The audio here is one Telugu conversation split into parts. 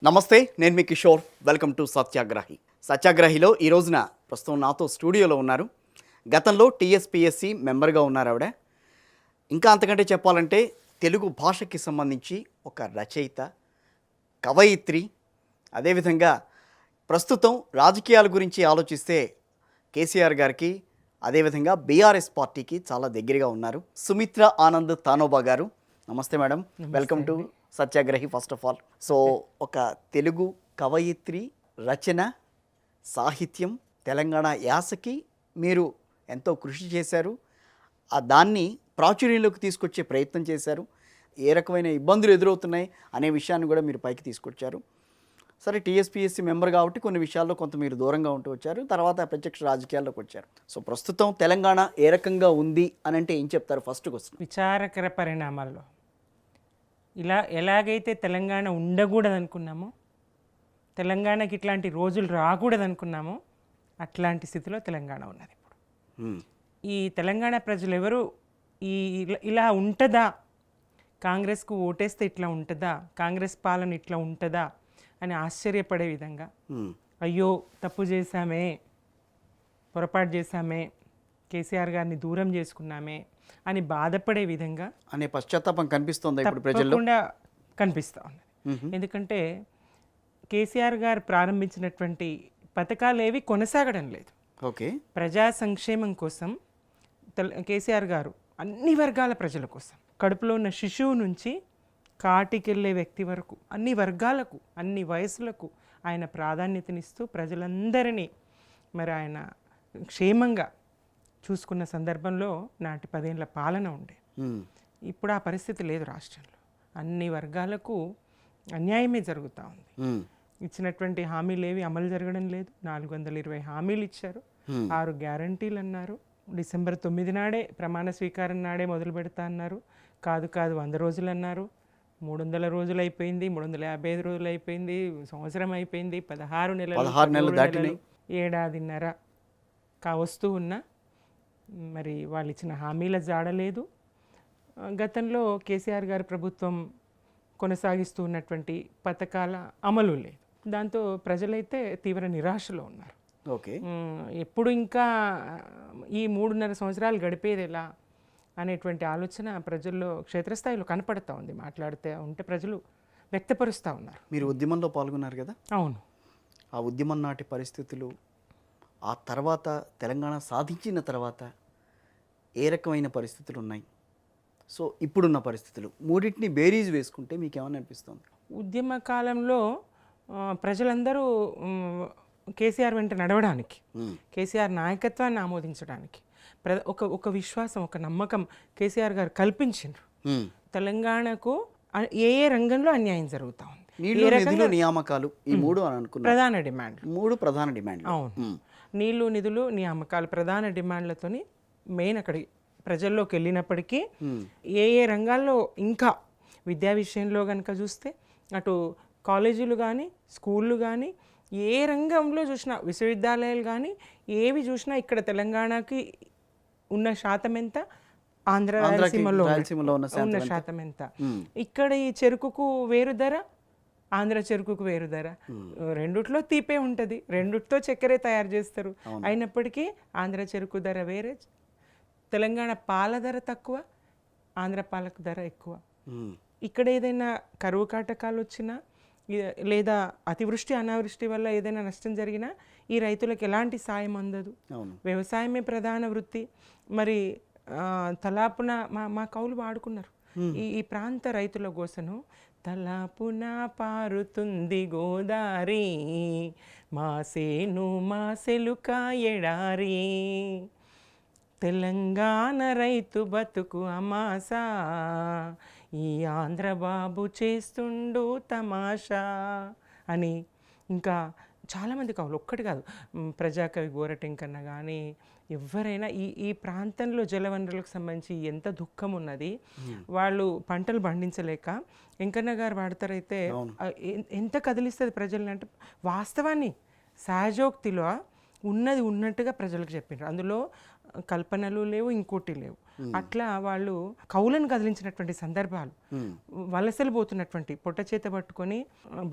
నమస్తే, నేను మీ కిషోర్. Welcome to సత్యాగ్రహి. సత్యాగ్రహిలో ఈ రోజున ప్రస్తుతం నాతో స్టూడియోలో ఉన్నారు. గతంలో టీఎస్పీఎస్సి మెంబర్గా ఉన్నారు ఆవిడ. ఇంకా అంతకంటే చెప్పాలంటే తెలుగు భాషకి సంబంధించి ఒక రచయిత, కవయిత్రి. అదేవిధంగా ప్రస్తుతం రాజకీయాల గురించి ఆలోచిస్తే కేసీఆర్ గారికి, అదేవిధంగా బీఆర్ఎస్ పార్టీకి చాలా దగ్గరగా ఉన్నారు. సుమిత్ర ఆనంద్ తానోబా గారు, నమస్తే madam. Welcome to సత్యాగ్రహి. First of all, so ఒక తెలుగు కవయిత్రి, రచన, సాహిత్యం, తెలంగాణ యాసకి మీరు ఎంతో కృషి చేశారు. దాన్ని ప్రాచుర్యంలోకి తీసుకొచ్చే ప్రయత్నం చేశారు. ఏ రకమైన ఇబ్బందులు ఎదురవుతున్నాయి అనే విషయాన్ని కూడా మీరు పైకి తీసుకొచ్చారు. సరే, టీఎస్పీఎస్సీ మెంబర్ కాబట్టి కొన్ని విషయాల్లో కొంత మీరు దూరంగా ఉంటూ వచ్చారు. తర్వాత ప్రత్యక్ష రాజకీయాల్లోకి వచ్చారు. సో ప్రస్తుతం తెలంగాణ ఏ రకంగా ఉంది అని అంటే ఏం చెప్తారు? First question. విచారకర పరిణామాల్లో ఎలాగైతే తెలంగాణ ఉండకూడదనుకున్నామో, తెలంగాణకి ఇట్లాంటి రోజులు రాకూడదనుకున్నామో, అట్లాంటి స్థితిలో తెలంగాణ ఉన్నది ఇప్పుడు. ఈ తెలంగాణ ప్రజలు ఎవరు ఇలా ఉంటుందా, కాంగ్రెస్కు ఓటేస్తే ఇట్లా ఉంటుందా, కాంగ్రెస్ పాలన ఇట్లా ఉంటుందా అని ఆశ్చర్యపడే విధంగా, అయ్యో తప్పు చేశామే, పొరపాటు చేశామే, కేసీఆర్ గారిని దూరం చేసుకున్నామే అని బాధపడే విధంగా అనే పశ్చాత్తాపం కనిపిస్తుంది ఇప్పుడు ప్రజల్లో. తప్పకుండా కనిపిస్తూ ఉంది. ఎందుకంటే కేసీఆర్ గారు ప్రారంభించినటువంటి పథకాలు ఏవి కొనసాగడం లేదు. ఓకే, ప్రజా సంక్షేమం కోసం కేసీఆర్ గారు అన్ని వర్గాల ప్రజల కోసం, కడుపులో ఉన్న శిశువు నుంచి కాటికెళ్ళే వ్యక్తి వరకు అన్ని వర్గాలకు, అన్ని వయసులకు ఆయన ప్రాధాన్యతనిస్తూ ప్రజలందరినీ మరి ఆయన క్షేమంగా చూసుకున్న సందర్భంలో నాటి 10 ఏళ్ల పాలన ఉండే. ఇప్పుడు ఆ పరిస్థితి లేదు రాష్ట్రంలో. అన్ని వర్గాలకు అన్యాయమే జరుగుతూ ఉంది. ఇచ్చినటువంటి హామీలు ఏవి అమలు జరగడం లేదు. 420 హామీలు ఇచ్చారు, 6 గ్యారంటీలు అన్నారు. డిసెంబర్ 9 నాడే ప్రమాణ స్వీకారం నాడే మొదలు పెడతా అన్నారు. కాదు 100 రోజులు అన్నారు. 300 రోజులు అయిపోయింది, 355 రోజులు అయిపోయింది, సంవత్సరం అయిపోయింది, 16 నెలలు దాటినాయి, ఏడాదిన్నర వస్తూ ఉన్న మరి వాళ్ళు ఇచ్చిన హామీల జాడలేదు. గతంలో కేసీఆర్ గారి ప్రభుత్వం కొనసాగిస్తూ ఉన్నటువంటి పథకాల అమలు లేదు. దాంతో ప్రజలైతే తీవ్ర నిరాశలో ఉన్నారు. ఓకే, ఎప్పుడు ఇంకా ఈ 3.5 సంవత్సరాలు గడిపేది ఎలా అనేటువంటి ఆలోచన ప్రజల్లో క్షేత్రస్థాయిలో కనపడుతూ ఉంది. మాట్లాడితే ఉంటే ప్రజలు వ్యక్తపరుస్తూ ఉన్నారు. మీరు ఉద్యమంలో పాల్గొన్నారు కదా? అవును. ఆ ఉద్యమం నాటి పరిస్థితులు, ఆ తర్వాత తెలంగాణ సాధించిన తర్వాత ఏ రకమైన పరిస్థితులు ఉన్నాయి, సో ఇప్పుడున్న పరిస్థితులు, మూడింటిని బేరీజ్ వేసుకుంటే మీకు ఏమని అనిపిస్తుంది? ఉద్యమ కాలంలో ప్రజలందరూ కేసీఆర్ వెంట నడవడానికి, కేసీఆర్ నాయకత్వాన్ని ఆమోదించడానికి ఒక విశ్వాసం, ఒక నమ్మకం కేసీఆర్ గారు కల్పించారు. తెలంగాణకు ఏ రంగంలో అన్యాయం జరుగుతూ ఉంది, నిధులు, నియామకాలు, ఈ మూడు అని అనుకున్నారు ప్రధాన డిమాండ్. అవును, నీళ్లు, నిధులు, నియామకాలు ప్రధాన డిమాండ్లతోని మెయిన్ అక్కడికి ప్రజల్లోకి వెళ్ళినప్పటికీ ఏ రంగాల్లో, ఇంకా విద్యా విషయంలో కనుక చూస్తే అటు కాలేజీలు కానీ, స్కూళ్ళు కానీ, ఏ రంగంలో చూసినా, విశ్వవిద్యాలయాలు కానీ ఏవి చూసినా ఇక్కడ తెలంగాణకి ఉన్న శాతం ఎంత, ఆంధ్ర రాయలసీమలో ఉన్న శాతం ఎంత. ఇక్కడ ఈ చెరుకుకు వేరు ధర, ఆంధ్ర చెరుకుకు వేరు ధర, రెండిట్లో తీపే ఉంటుంది, రెండిటితో చక్కెరే తయారు చేస్తారు. అయినప్పటికీ ఆంధ్ర చెరుకు ధర వేరే, తెలంగాణ పాల ధర తక్కువ, ఆంధ్ర పాలకు ధర ఎక్కువ. ఇక్కడ ఏదైనా కరువు కాటకాలు వచ్చినా, లేదా అతివృష్టి అనావృష్టి వల్ల ఏదైనా నష్టం జరిగినా ఈ రైతులకు ఎలాంటి సాయం అందదు. వ్యవసాయమే ప్రధాన వృత్తి. మరి తలాపున మా కౌలు వాడుకున్నారు. ఈ ప్రాంత రైతుల గోసను, తలాపున పారుతుంది గోదారి, మా సేను మా సెలుక ఎడారి, తెలంగాణ రైతు బతుకు అమాసా, ఈ ఆంధ్ర బాబు చేస్తుండు తమాషా అని ఇంకా చాలామంది కవులు, ఒక్కటి కాదు, ప్రజాకవి గోరటెంకన్న కానీ ఎవరైనా ఈ ప్రాంతంలో జలవనరులకు సంబంధించి ఎంత దుఃఖం ఉన్నది. వాళ్ళు పంటలు పండించలేక వెంకన్న గారు వాడతారైతే ఎంత కదిలిస్తుంది ప్రజల్ని అంటే, వాస్తవాన్ని సహజోక్తిలో ఉన్నది ఉన్నట్టుగా ప్రజలకు చెప్పినారు. అందులో కల్పనలు లేవు, ఇంకోటి లేవు. అట్లా వాళ్ళు కౌలను కదిలించినటువంటి సందర్భాలు, వలసలు పోతున్నటువంటి పొట్ట చేత పట్టుకొని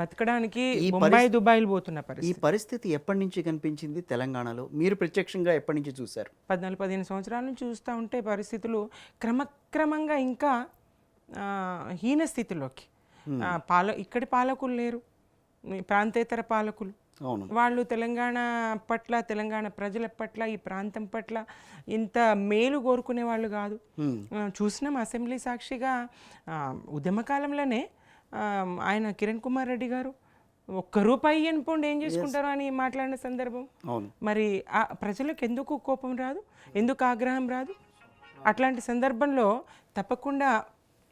బతకడానికి బొంబాయి దుబాయ్లు పోతున్న ఈ పరిస్థితి. పరిస్థితి ఎప్పటి నుంచి కనిపించింది తెలంగాణలో? మీరు ప్రత్యక్షంగా ఎప్పటి నుంచి చూశారు? 14-15 సంవత్సరాల నుంచి చూస్తూ ఉంటే పరిస్థితులు క్రమక్రమంగా ఇంకా హీన స్థితిలోకి. ఇక్కడి పాలకులు లేరు, ప్రాంతేతర పాలకులు. అవును. వాళ్ళు తెలంగాణ పట్ల, తెలంగాణ ప్రజల పట్ల, ఈ ప్రాంతం పట్ల ఇంత మేలు కోరుకునే వాళ్ళు కాదు. చూసినాం అసెంబ్లీ సాక్షిగా ఉద్యమకాలంలోనే ఆయన కిరణ్ కుమార్ రెడ్డి గారు ₹1 అనుకోండి ఏం చేసుకుంటారు అని మాట్లాడిన సందర్భం. మరి ఆ ప్రజలకు ఎందుకు కోపం రాదు, ఎందుకు ఆగ్రహం రాదు? అట్లాంటి సందర్భంలో తప్పకుండా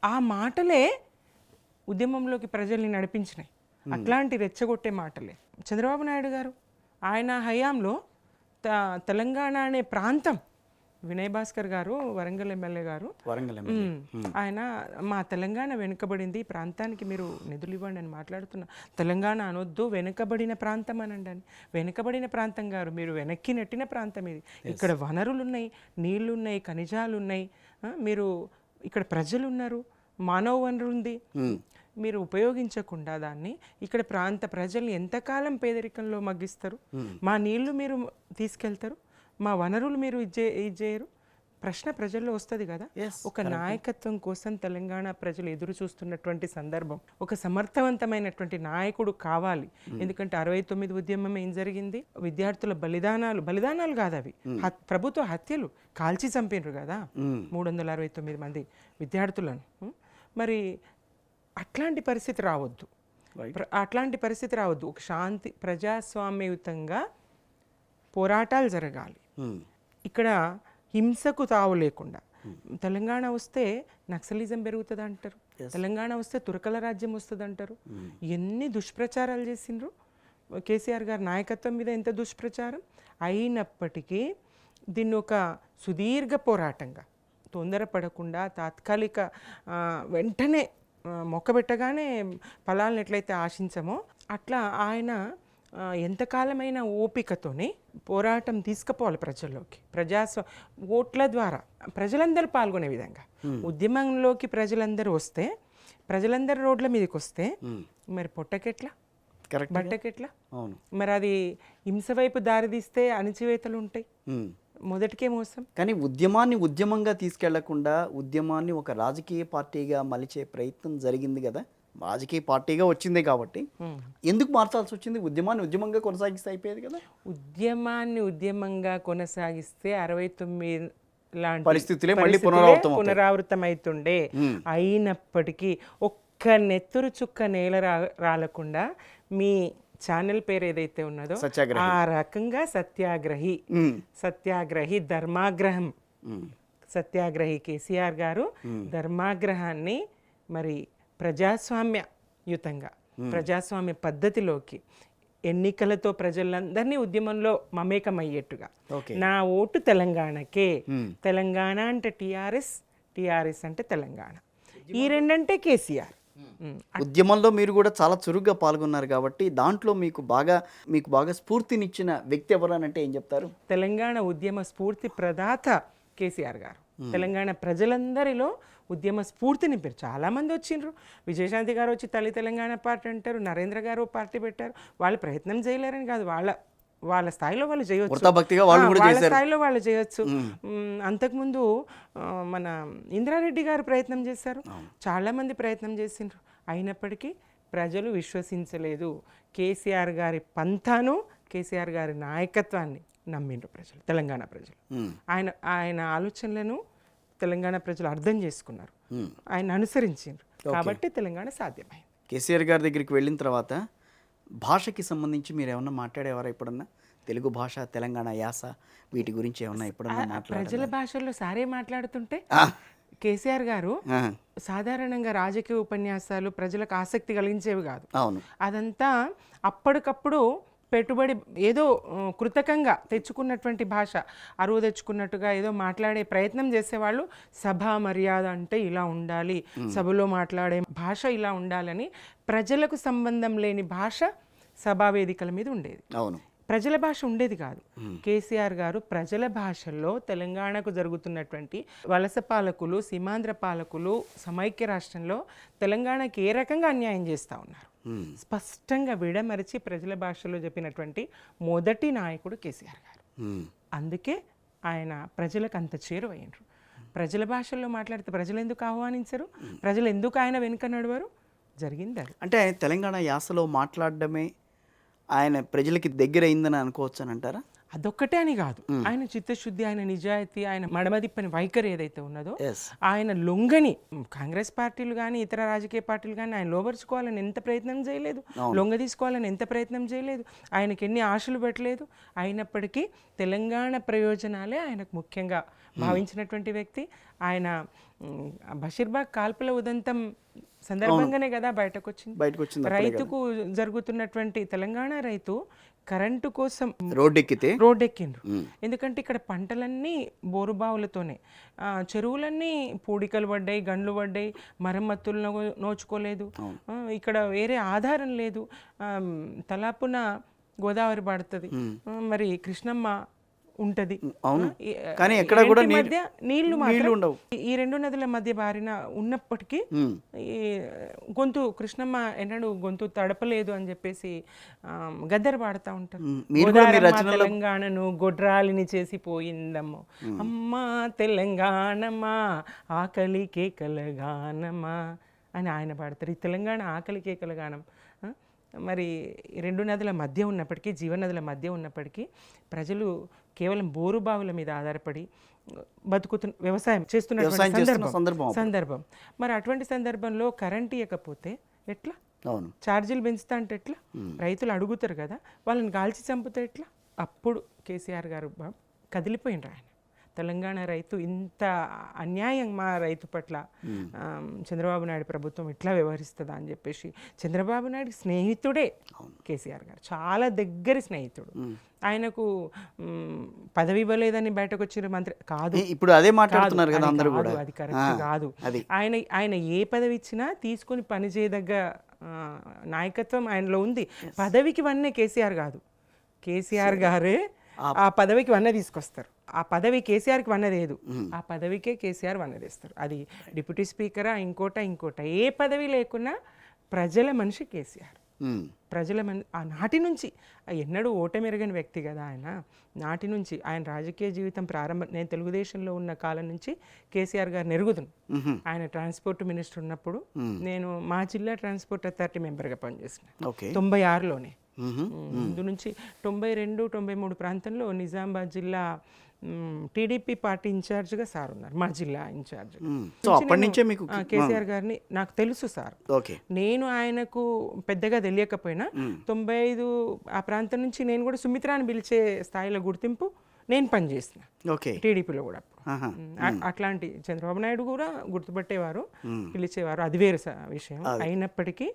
ఆ మాటలే ఉద్యమంలోకి ప్రజల్ని నడిపించినాయి. అట్లాంటి రెచ్చగొట్టే మాటలే. చంద్రబాబు నాయుడు గారు ఆయన హయాంలో తెలంగాణ అనే ప్రాంతం, వినయ్ భాస్కర్ గారు వరంగల్ ఎమ్మెల్యే గారు, ఆయన మా తెలంగాణ వెనుకబడింది, ఈ ప్రాంతానికి మీరు నిధులు ఇవ్వండి అని మాట్లాడుతున్నా. తెలంగాణ అనొద్దు, వెనుకబడిన ప్రాంతం అనండి అని. వెనుకబడిన ప్రాంతం గారు, మీరు వెనక్కి నెట్టిన ప్రాంతం ఇది. ఇక్కడ వనరులు ఉన్నాయి, నీళ్లు ఉన్నాయి, ఖనిజాలు ఉన్నాయి, మీరు ఇక్కడ ప్రజలు ఉన్నారు, మానవ వనరు ఉంది. మీరు ఉపయోగించకుండా దాన్ని ఇక్కడ ప్రాంత ప్రజల్ని ఎంతకాలం పేదరికంలో మగ్గిస్తారు? మా నీళ్లు మీరు తీసుకెళ్తారు, మా వనరులు మీరు ఇచ్చేయరు. ప్రశ్న ప్రజల్లో వస్తుంది కదా. ఒక నాయకత్వం కోసం తెలంగాణ ప్రజలు ఎదురు చూస్తున్నటువంటి సందర్భం. ఒక సమర్థవంతమైనటువంటి నాయకుడు కావాలి. ఎందుకంటే 69 ఉద్యమం ఏం జరిగింది? విద్యార్థుల బలిదానాలు కాదు అవి, ప్రభుత్వ హత్యలు, కాల్చి చంపినరు కదా 369 మంది విద్యార్థులను. మరి అట్లాంటి పరిస్థితి రావద్దు, అట్లాంటి పరిస్థితి రావద్దు. ఒక శాంతి ప్రజాస్వామ్యయుతంగా పోరాటాలు జరగాలి. ఇక్కడ హింసకు తావు లేకుండా. తెలంగాణ వస్తే నక్సలిజం పెరుగుతుంది అంటారు, తెలంగాణ వస్తే తురకల రాజ్యం వస్తుంది అంటారు. ఎన్ని దుష్ప్రచారాలు చేసిండ్రు కేసీఆర్ గారి నాయకత్వం మీద, ఎంత దుష్ప్రచారం అయినప్పటికీ దీన్ని ఒక సుదీర్ఘ పోరాటంగా, తొందరపడకుండా తాత్కాలిక వెంటనే మొక్కబెట్టగానే ఫలాలను ఎట్లయితే ఆశించమో అట్లా ఆయన ఎంతకాలమైన ఓపికతోనే పోరాటం తీసుకుపోవాలి ప్రజల్లోకి. ఓట్ల ద్వారా ప్రజలందరూ పాల్గొనే విధంగా ఉద్యమంలోకి ప్రజలందరూ వస్తే, ప్రజలందరూ రోడ్ల మీదకి వస్తే మరి పొట్టకెట్లా, బట్టకెట్లా? మరి అది హింస వైపు దారితీస్తే అణచివేతలు ఉంటాయి. మొదటికే మోసం. కానీ ఉద్యమాన్ని ఉద్యమంగా తీసుకెళ్లకుండా ఉద్యమాన్ని ఒక రాజకీయ పార్టీగా మలిచే ప్రయత్నం జరిగింది కదా. రాజకీయ పార్టీగా వచ్చిందే కాబట్టి ఎందుకు మార్చాల్సి వచ్చింది? ఉద్యమాన్ని ఉద్యమంగా కొనసాగిస్తే అయిపోయేది కదా. ఉద్యమాన్ని ఉద్యమంగా కొనసాగిస్తే 69 లాంటి పరిస్థితులే మళ్ళీ పునరావృతమవుతుండే. అయినప్పటికీ ఒక్క నెత్తురు చుక్క నేల రాలకుండా మీ ఛానల్ పేరు ఏదైతే ఉన్నదో ఆ రకంగా సత్యాగ్రహి ధర్మాగ్రహం, సత్యాగ్రహి కేసీఆర్ గారు ధర్మాగ్రహాన్ని మరి ప్రజాస్వామ్యయుతంగా, ప్రజాస్వామ్య పద్ధతిలోకి, ఎన్నికలతో ప్రజలందరినీ ఉద్యమంలో మమేకమయ్యేట్టుగా. నా ఓటు తెలంగాణకే, తెలంగాణ అంటే టిఆర్ఎస్ అంటే తెలంగాణ, ఈ రెండంటే కేసీఆర్. ఉద్యమంలో మీరు కూడా చాలా చురుగ్గా పాల్గొన్నారు కాబట్టి దాంట్లో మీకు బాగా స్ఫూర్తినిచ్చిన వ్యక్తి ఎవరనంటే ఏం చెప్తారు? తెలంగాణ ఉద్యమ స్ఫూర్తి ప్రదాత కేసీఆర్ గారు. తెలంగాణ ప్రజలందరిలో ఉద్యమ స్ఫూర్తి నింపారు. చాలామంది వచ్చిండ్రు. విజయశాంతి గారు వచ్చి తల్లి తెలంగాణ పార్టీ అంటారు, నరేంద్ర గారు పార్టీ పెట్టారు. వాళ్ళు ప్రయత్నం చేయలేరని కాదు, వాళ్ళ స్థాయిలో వాళ్ళు చేయవచ్చు, వాళ్ళ స్థాయిలో వాళ్ళు చేయొచ్చు. అంతకుముందు మన ఇంద్రారెడ్డి గారు ప్రయత్నం చేశారు, చాలామంది ప్రయత్నం చేసిండ్రు. అయినప్పటికీ ప్రజలు విశ్వసించలేదు. కేసీఆర్ గారి పంథాను, కేసీఆర్ గారి నాయకత్వాన్ని నమ్మిండ్రు ప్రజలు, తెలంగాణ ప్రజలు. ఆయన ఆలోచనలను తెలంగాణ ప్రజలు అర్థం చేసుకున్నారు, ఆయన అనుసరించారు. కాబట్టి తెలంగాణ సాధ్యమైంది. కేసీఆర్ గారి దగ్గరికి వెళ్ళిన తర్వాత భాషకి సంబంధించి మీరు ఏమన్నా మాట్లాడేవారా ఎప్పుడన్నా? తెలుగు భాష, తెలంగాణ యాస, వీటి గురించి ఏమన్నా ఎప్పుడన్నా ప్రజల భాషల్లో సారే మాట్లాడుతుంటే కేసీఆర్ గారు సాధారణంగా రాజకీయ ఉపన్యాసాలు ప్రజలకు ఆసక్తి కలిగించేవి కాదు. అదంతా అప్పటికప్పుడు పెట్టుబడి, ఏదో కృతకంగా తెచ్చుకున్నటువంటి భాష, అరువు తెచ్చుకున్నట్టుగా ఏదో మాట్లాడే ప్రయత్నం చేసేవాళ్ళు. సభా మర్యాద అంటే ఇలా ఉండాలి, సభలో మాట్లాడే భాష ఇలా ఉండాలని ప్రజలకు సంబంధం లేని భాష సభా వేదికల మీద ఉండేది. ప్రజల భాష ఉండేది కాదు. కేసీఆర్ గారు ప్రజల భాషల్లో తెలంగాణకు జరుగుతున్నటువంటి వలస పాలకులు, సీమాంధ్ర పాలకులు సమైక్య రాష్ట్రంలో తెలంగాణకి ఏ రకంగా అన్యాయం చేస్తూ ఉన్నారు స్పష్టంగా విడమరిచి ప్రజల భాషలో చెప్పినటువంటి మొదటి నాయకుడు కేసీఆర్ గారు. అందుకే ఆయన ప్రజలకు అంత చేరువయ్యారు. ప్రజల భాషల్లో మాట్లాడితే ప్రజలు ఎందుకు ఆహ్వానించరు, ప్రజలు ఎందుకు ఆయన వెనుక నడవరు? జరిగింది అది. అంటే ఆయన తెలంగాణ యాసలో మాట్లాడడమే ఆయన ప్రజలకి దగ్గర అయిందని అనుకోవచ్చు అని అంటారా? అదొక్కటే అని కాదు, ఆయన చిత్తశుద్ధి, ఆయన నిజాయితీ, ఆయన మడమదిప్పని వైఖరి ఏదైతే ఉన్నదో, ఆయన లొంగని కాంగ్రెస్ పార్టీలు కానీ ఇతర రాజకీయ పార్టీలు కానీ ఆయన లోబరుచుకోవాలని ఎంత ప్రయత్నం చేయలేదు, లొంగ తీసుకోవాలని ఎంత ప్రయత్నం చేయలేదు, ఆయనకి ఎన్ని ఆశలు పెట్టలేదు. అయినప్పటికీ తెలంగాణ ప్రయోజనాలే ఆయనకు ముఖ్యంగా భావించినటువంటి వ్యక్తి. ఆయన బషీర్బాగ్ కాల్పుల ఉదంతం సందర్భంగానే కదా బయటకు వచ్చింది. రైతుకు జరుగుతున్నటువంటి తెలంగాణ రైతు కరెంటు కోసం రోడ్డెక్కిండ్రు. ఎందుకంటే ఇక్కడ పంటలన్నీ బోరుబావులతోనే, చెరువులన్నీ పూడికలు పడ్డాయి, గండ్లు పడ్డాయి, మరమ్మతులు నోచుకోలేదు, ఇక్కడ వేరే ఆధారం లేదు. తలాపున గోదావరి పడుతుంది, మరి కృష్ణమ్మ ఉంటది, కానీ ఎక్కడ కూడా మధ్య నీళ్లు ఉండవు. ఈ రెండు నదుల మధ్య బారిన ఉన్నప్పటికీ గొంతు కృష్ణమ్మ ఎన్నడూ గొంతు తడపలేదు అని చెప్పేసి గద్దెర పాడుతూ ఉంటారు. తెలంగాణను గొడ్రాలిని చేసి పోయిందమ్మో అమ్మా తెలంగాణమా ఆకలి కేకలగానమా అని ఆయన పాడతారు. ఈ తెలంగాణ ఆకలి కేకలగానం మరి రెండు నదుల మధ్య ఉన్నప్పటికీ, జీవనదుల మధ్య ఉన్నప్పటికీ ప్రజలు కేవలం బోరుబావుల మీద ఆధారపడి వ్యవసాయం చేస్తున్న సందర్భం. మరి అటువంటి సందర్భంలో కరెంట్ ఇవ్వకపోతే ఎట్లా? ఛార్జీలు పెంచుతా అంటే ఎట్లా? రైతులు అడుగుతారు కదా, వాళ్ళని కాల్చి చంపితే ఎట్లా? అప్పుడు కేసీఆర్ గారు కదిలిపోయినరు. ఆయన తెలంగాణ రైతు ఇంత అన్యాయం మా రైతు పట్ల చంద్రబాబు నాయుడు ప్రభుత్వం ఇట్లా వ్యవహరిస్తుందా అని చెప్పేసి, చంద్రబాబు నాయుడు స్నేహితుడే కేసీఆర్ గారు, చాలా దగ్గర స్నేహితుడు. ఆయనకు పదవి ఇవ్వలేదని బయటకు వచ్చిన మంత్రి కాదు, ఇప్పుడు అదే మాట్లాడుతున్నారు కదా అందరూ కూడా. అది కరెక్ట్ కాదు. ఆయన ఏ పదవి ఇచ్చినా తీసుకొని పనిచేయదగ్గ నాయకత్వం ఆయనలో ఉంది. పదవికి వన్నే కేసీఆర్ కాదు, కేసీఆర్ గారే ఆ పదవికి వన్న తీసుకొస్తారు. ఆ పదవి కేసీఆర్కి వన్నదేదు, ఆ పదవికే కేసీఆర్ వన్నదేస్తారు. అది డిప్యూటీ స్పీకరా, ఇంకోట ఏ పదవి లేకున్నా ప్రజల మనిషి కేసీఆర్. ప్రజల ఆ నాటి నుంచి ఎన్నడూ ఓటమెరగని వ్యక్తి కదా ఆయన. నాటి నుంచి ఆయన రాజకీయ జీవితం నేను తెలుగుదేశంలో ఉన్న కాలం నుంచి కేసీఆర్ గారిని ఎరుగుతున్నాను. ఆయన ట్రాన్స్పోర్ట్ మినిస్టర్ ఉన్నప్పుడు నేను మా జిల్లా ట్రాన్స్పోర్ట్ అథారిటీ మెంబర్గా పనిచేసిన 96లోనే. ముందు నుంచి 92, 93 ప్రాంతంలో నిజామాబాద్ జిల్లా టీడీపీ పార్టీ ఇన్ఛార్జ్గా సార్ ఉన్నారు, మా జిల్లా ఇన్ఛార్జ్. కేసీఆర్ గారిని నాకు తెలుసు సార్. నేను ఆయనకు పెద్దగా తెలియకపోయినా 95 ఆ ప్రాంతం నుంచి నేను కూడా సుమిత్రాన్ని పిలిచే స్థాయిలో గుర్తింపు నేను పనిచేసిన టీడీపీలో కూడా. అట్లాంటి చంద్రబాబు నాయుడు కూడా గుర్తుపట్టేవారు, పిలిచేవారు, అది వేరు విషయం. అయినప్పటికీ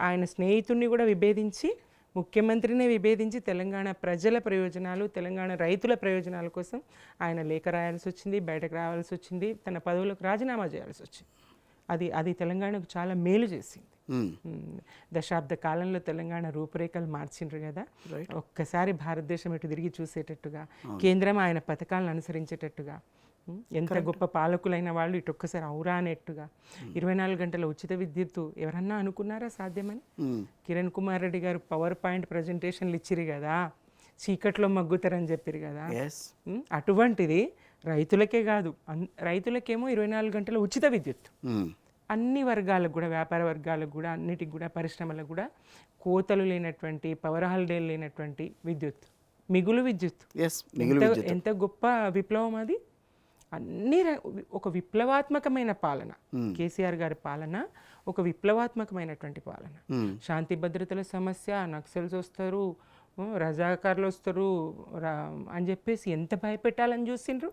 ఆయన స్నేహితుడిని కూడా విభేదించి, ముఖ్యమంత్రినే విభేదించి తెలంగాణ ప్రజల ప్రయోజనాలు, తెలంగాణ రైతుల ప్రయోజనాల కోసం ఆయన లేఖ రాయాల్సి వచ్చింది, బయటకు రావాల్సి వచ్చింది, తన పదవులకు రాజీనామా చేయాల్సి వచ్చింది. అది తెలంగాణకు చాలా మేలు చేసింది. దశాబ్ద కాలంలో తెలంగాణ రూపురేఖలు మార్చిండ్రు కదా. ఒక్కసారి భారతదేశం ఇటు తిరిగి చూసేటట్టుగా, కేంద్రం ఆయన పథకాలను అనుసరించేటట్టుగా, ఎంత గొప్ప పాలకులైన వాళ్ళు ఇటు ఒక్కసారి ఔరా అనేట్టుగా 24 గంటల ఉచిత విద్యుత్తు ఎవరన్నా అనుకున్నారా సాధ్యమని? కిరణ్ కుమార్ రెడ్డి గారు పవర్ పాయింట్ ప్రజెంటేషన్లు ఇచ్చిరు కదా, చీకట్లో మగ్గుతారని చెప్పారు కదా. అటువంటిది రైతులకే కాదు, రైతులకేమో 24 గంటల ఉచిత విద్యుత్తు, అన్ని వర్గాలకు కూడా, వ్యాపార వర్గాలకు కూడా, అన్నిటికి కూడా, పరిశ్రమలకు కూడా కోతలు లేనటువంటి, పవర్ హాలిడేలు లేనటువంటి విద్యుత్, మిగులు విద్యుత్. ఎంత గొప్ప విప్లవం అది. అన్ని ఒక విప్లవాత్మకమైన పాలన, కేసీఆర్ గారి పాలన ఒక విప్లవాత్మకమైనటువంటి పాలన. శాంతి భద్రతల సమస్య, నక్సల్స్ వస్తారు, రజాకారులు వస్తారు అని చెప్పేసి ఎంత భయపెట్టాలని చూసిండ్రు.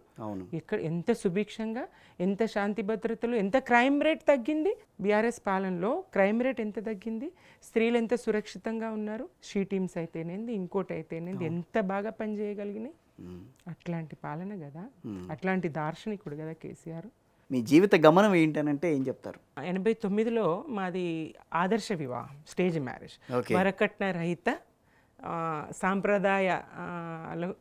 ఇక్కడ ఎంత సుభిక్షంగా, ఎంత శాంతి భద్రతలు, ఎంత క్రైమ్ రేట్ తగ్గింది. బీఆర్ఎస్ పాలనలో క్రైమ్ రేట్ ఎంత తగ్గింది, స్త్రీలు ఎంత సురక్షితంగా ఉన్నారు, షీ టీమ్స్ అయితేనేది, ఇంకోటి అయితేనేది, ఎంత బాగా పనిచేయగలిగినాయి. అట్లాంటి పాలన కదా, అట్లాంటి దార్శనికుడు కదా కేసీఆర్. మీ జీవిత గమనం ఏంటనంటే ఏం చెప్తారు? 89లో మాది ఆదర్శ వివాహం, స్టేజ్ మ్యారేజ్, వరకట్న రహిత సాంప్రదాయ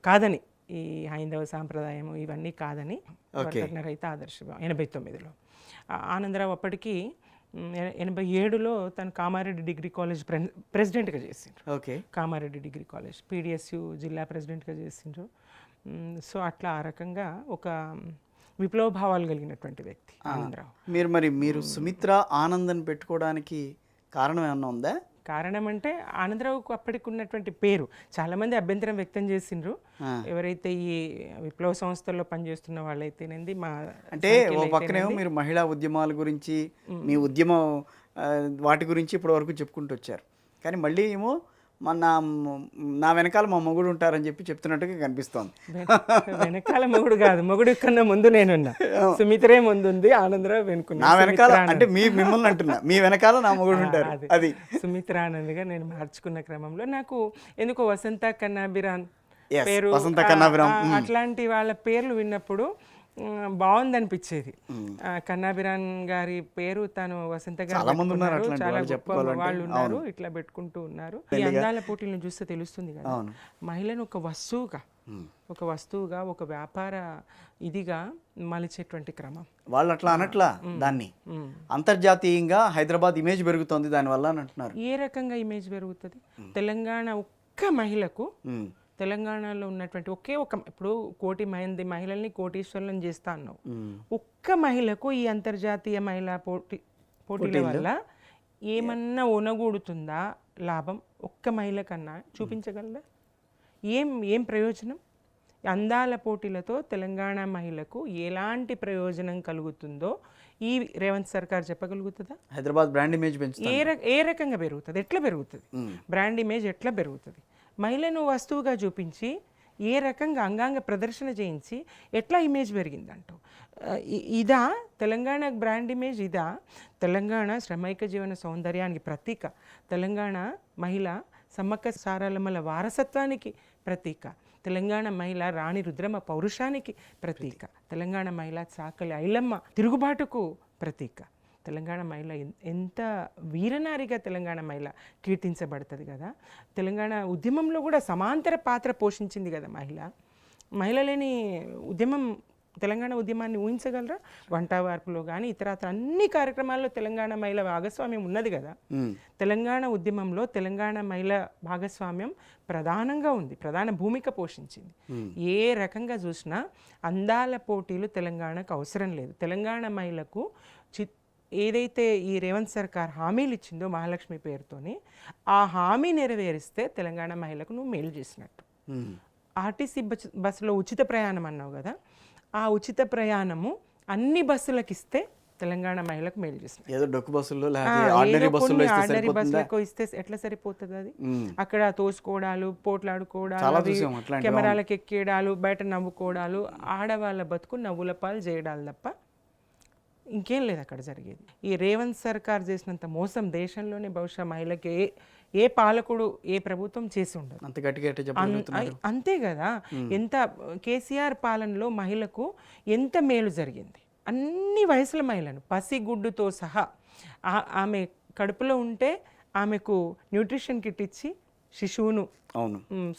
కాదని, ఈ హైందవ సాంప్రదాయము ఇవన్నీ కాదని వర్ధంతి రైతు ఆదర్శం 89లో. ఆనందరావు అప్పటికి 87లో తను కామారెడ్డి డిగ్రీ కాలేజ్ ప్రెసిడెంట్గా చేసిండ్రు. Okay. Kamareddy degree college PDSU జిల్లా ప్రెసిడెంట్గా చేసిండ్రు. సో అట్లా ఆ రకంగా ఒక విప్లవ భావాలు కలిగినటువంటి వ్యక్తి ఆనందరావు. మీరు సుమిత్ర ఆనంద్ అని పెట్టుకోవడానికి కారణం ఏమన్నా ఉందా? కారణం అంటే ఆనందరావుకు అప్పటికి ఉన్నటువంటి పేరు చాలామంది అభ్యంతరం వ్యక్తం చేసిండ్రు. ఎవరైతే ఈ విప్లవ సంస్థల్లో పనిచేస్తున్న వాళ్ళైతేనేది మా అంటే ఓ పక్కనేమో మీరు మహిళా ఉద్యమాల గురించి మీ ఉద్యమం వాటి గురించి ఇప్పటి వరకు చెప్పుకుంటూ వచ్చారు, కానీ మళ్ళీ ఏమో నా వెనకాల మా మొగుడు ఉంటారని చెప్పి చెప్తున్నట్టుగా కనిపిస్తోంది. వెనకాల మొగుడు కాదు, మొగుడు కన్నా ముందు నేనున్నా. సుమిత్రే ముందుంది, ఆనందరావు వెనుకున్నా. నా వెనకాల అంటే మిమ్మల్ని అంటున్నా, మీ వెనకాల నా మొగుడు ఉంటారు. అది సుమిత్ర ఆనంద్గా నేను మార్చుకున్న క్రమంలో నాకు ఎందుకో వసంత కన్నాభిరాన్ పేరు, అట్లాంటి వాళ్ళ పేర్లు విన్నప్పుడు బాగుందనిపించేది. కన్నాభిరాన్ గారి పేరు తను వసంత గారు చాలా గొప్ప వాళ్ళు ఉన్నారు, ఇట్లా పెట్టుకుంటూ ఉన్నారు. ఈ అందాల పోటీలను చూస్తే తెలుస్తుంది కదా, మహిళను ఒక వస్తువుగా ఒక వ్యాపార ఇదిగా మలిచేటువంటి క్రమం. వాళ్ళు అట్లా అనట్లా, దాన్ని అంతర్జాతీయంగా హైదరాబాద్ ఇమేజ్ పెరుగుతుంది దానివల్ల అని అంటున్నారు. ఏ రకంగా ఇమేజ్ పెరుగుతుంది? తెలంగాణ ఒక్క మహిళకు, తెలంగాణలో ఉన్నటువంటి ఇప్పుడు 1,000,000 మంది మహిళల్ని కోటీశ్వరులను చేస్తా అన్నావు. ఒక్క మహిళకు ఈ అంతర్జాతీయ మహిళా పోటీల వల్ల ఏమన్నా ఒనగూడుతుందా లాభం? ఒక్క మహిళ కన్నా చూపించగలరా? ఏం ప్రయోజనం? అందాల పోటీలతో తెలంగాణ మహిళకు ఎలాంటి ప్రయోజనం కలుగుతుందో ఈ రేవంత్ సర్కార్ చెప్పగలుగుతుందా? హైదరాబాద్ బ్రాండ్ ఇమేజ్ పెంచుతుంది. ఏ రకంగా పెరుగుతుంది? ఎట్లా పెరుగుతుంది? బ్రాండ్ ఇమేజ్ ఎట్లా పెరుగుతుంది? మహిళను వస్తువుగా చూపించి ఏ రకంగా అంగాంగ ప్రదర్శన చేయించి ఎట్లా ఇమేజ్ పెరిగిందంటూ ఇదా తెలంగాణ బ్రాండ్ ఇమేజ్? ఇదా తెలంగాణ శ్రమైక జీవన సౌందర్యానికి ప్రతీక? తెలంగాణ మహిళ సమ్మక్క సారలమ్మల వారసత్వానికి ప్రతీక? తెలంగాణ మహిళ రాణి రుద్రమ పౌరుషానికి ప్రతీక? తెలంగాణ మహిళ చాకలి ఐలమ్మ తిరుగుబాటుకు ప్రతీక? తెలంగాణ మహిళ ఎంత వీరనారిగా తెలంగాణ మహిళ కీర్తించబడుతుంది కదా. తెలంగాణ ఉద్యమంలో కూడా సమాంతర పాత్ర పోషించింది కదా మహిళ లేని ఉద్యమం, తెలంగాణ ఉద్యమాన్ని ఊహించగలరా? వంట వార్పులో కానీ ఇతరత్ర అన్ని కార్యక్రమాల్లో తెలంగాణ మహిళ భాగస్వామ్యం ఉన్నది కదా. తెలంగాణ ఉద్యమంలో తెలంగాణ మహిళ భాగస్వామ్యం ప్రధానంగా ఉంది, ప్రధాన భూమిక పోషించింది. ఏ రకంగా చూసినా అందాల పోటీలు తెలంగాణకు అవసరం లేదు. తెలంగాణ మహిళకు ఏదైతే ఈ రేవంత్ సర్కార్ హామీలు ఇచ్చిందో మహాలక్ష్మి పేరుతోని, ఆ హామీ నెరవేరిస్తే తెలంగాణ మహిళకు నువ్వు మేలు చేసినట్టు. ఆర్టీసీ బస్సులో ఉచిత ప్రయాణం అన్నావు కదా, ఆ ఉచిత ప్రయాణము అన్ని బస్సులకు ఇస్తే తెలంగాణ మహిళకు మేలు చేసిన. ఏదో డొక్కు బస్సుల్లో ఆర్డినరీ బస్సులకు ఇస్తే ఎట్లా సరిపోతుంది? అది అక్కడ తోసుకోవడాలు, పోట్లాడుకోవడాలు, కెమెరాలకు ఎక్కేయడాలు, బయట నవ్వుకోవడాలు, ఆడవాళ్ళ బతుకు నవ్వుల పాలు చేయడాలు తప్ప ఇంకేం లేదు అక్కడ జరిగేది. ఈ రేవంత్ సర్కార్ చేసినంత మోసం దేశంలోనే బహుశా మహిళకి ఏ పాలకుడు, ఏ ప్రభుత్వం చేసి ఉండదు. అంతే కదా. ఎంత కేసీఆర్ పాలనలో మహిళకు ఎంత మేలు జరిగింది. అన్ని వయసుల మహిళను పసిగుడ్డుతో సహా ఆమె కడుపులో ఉంటే ఆమెకు న్యూట్రిషన్ కిట్ ఇచ్చి శిశువును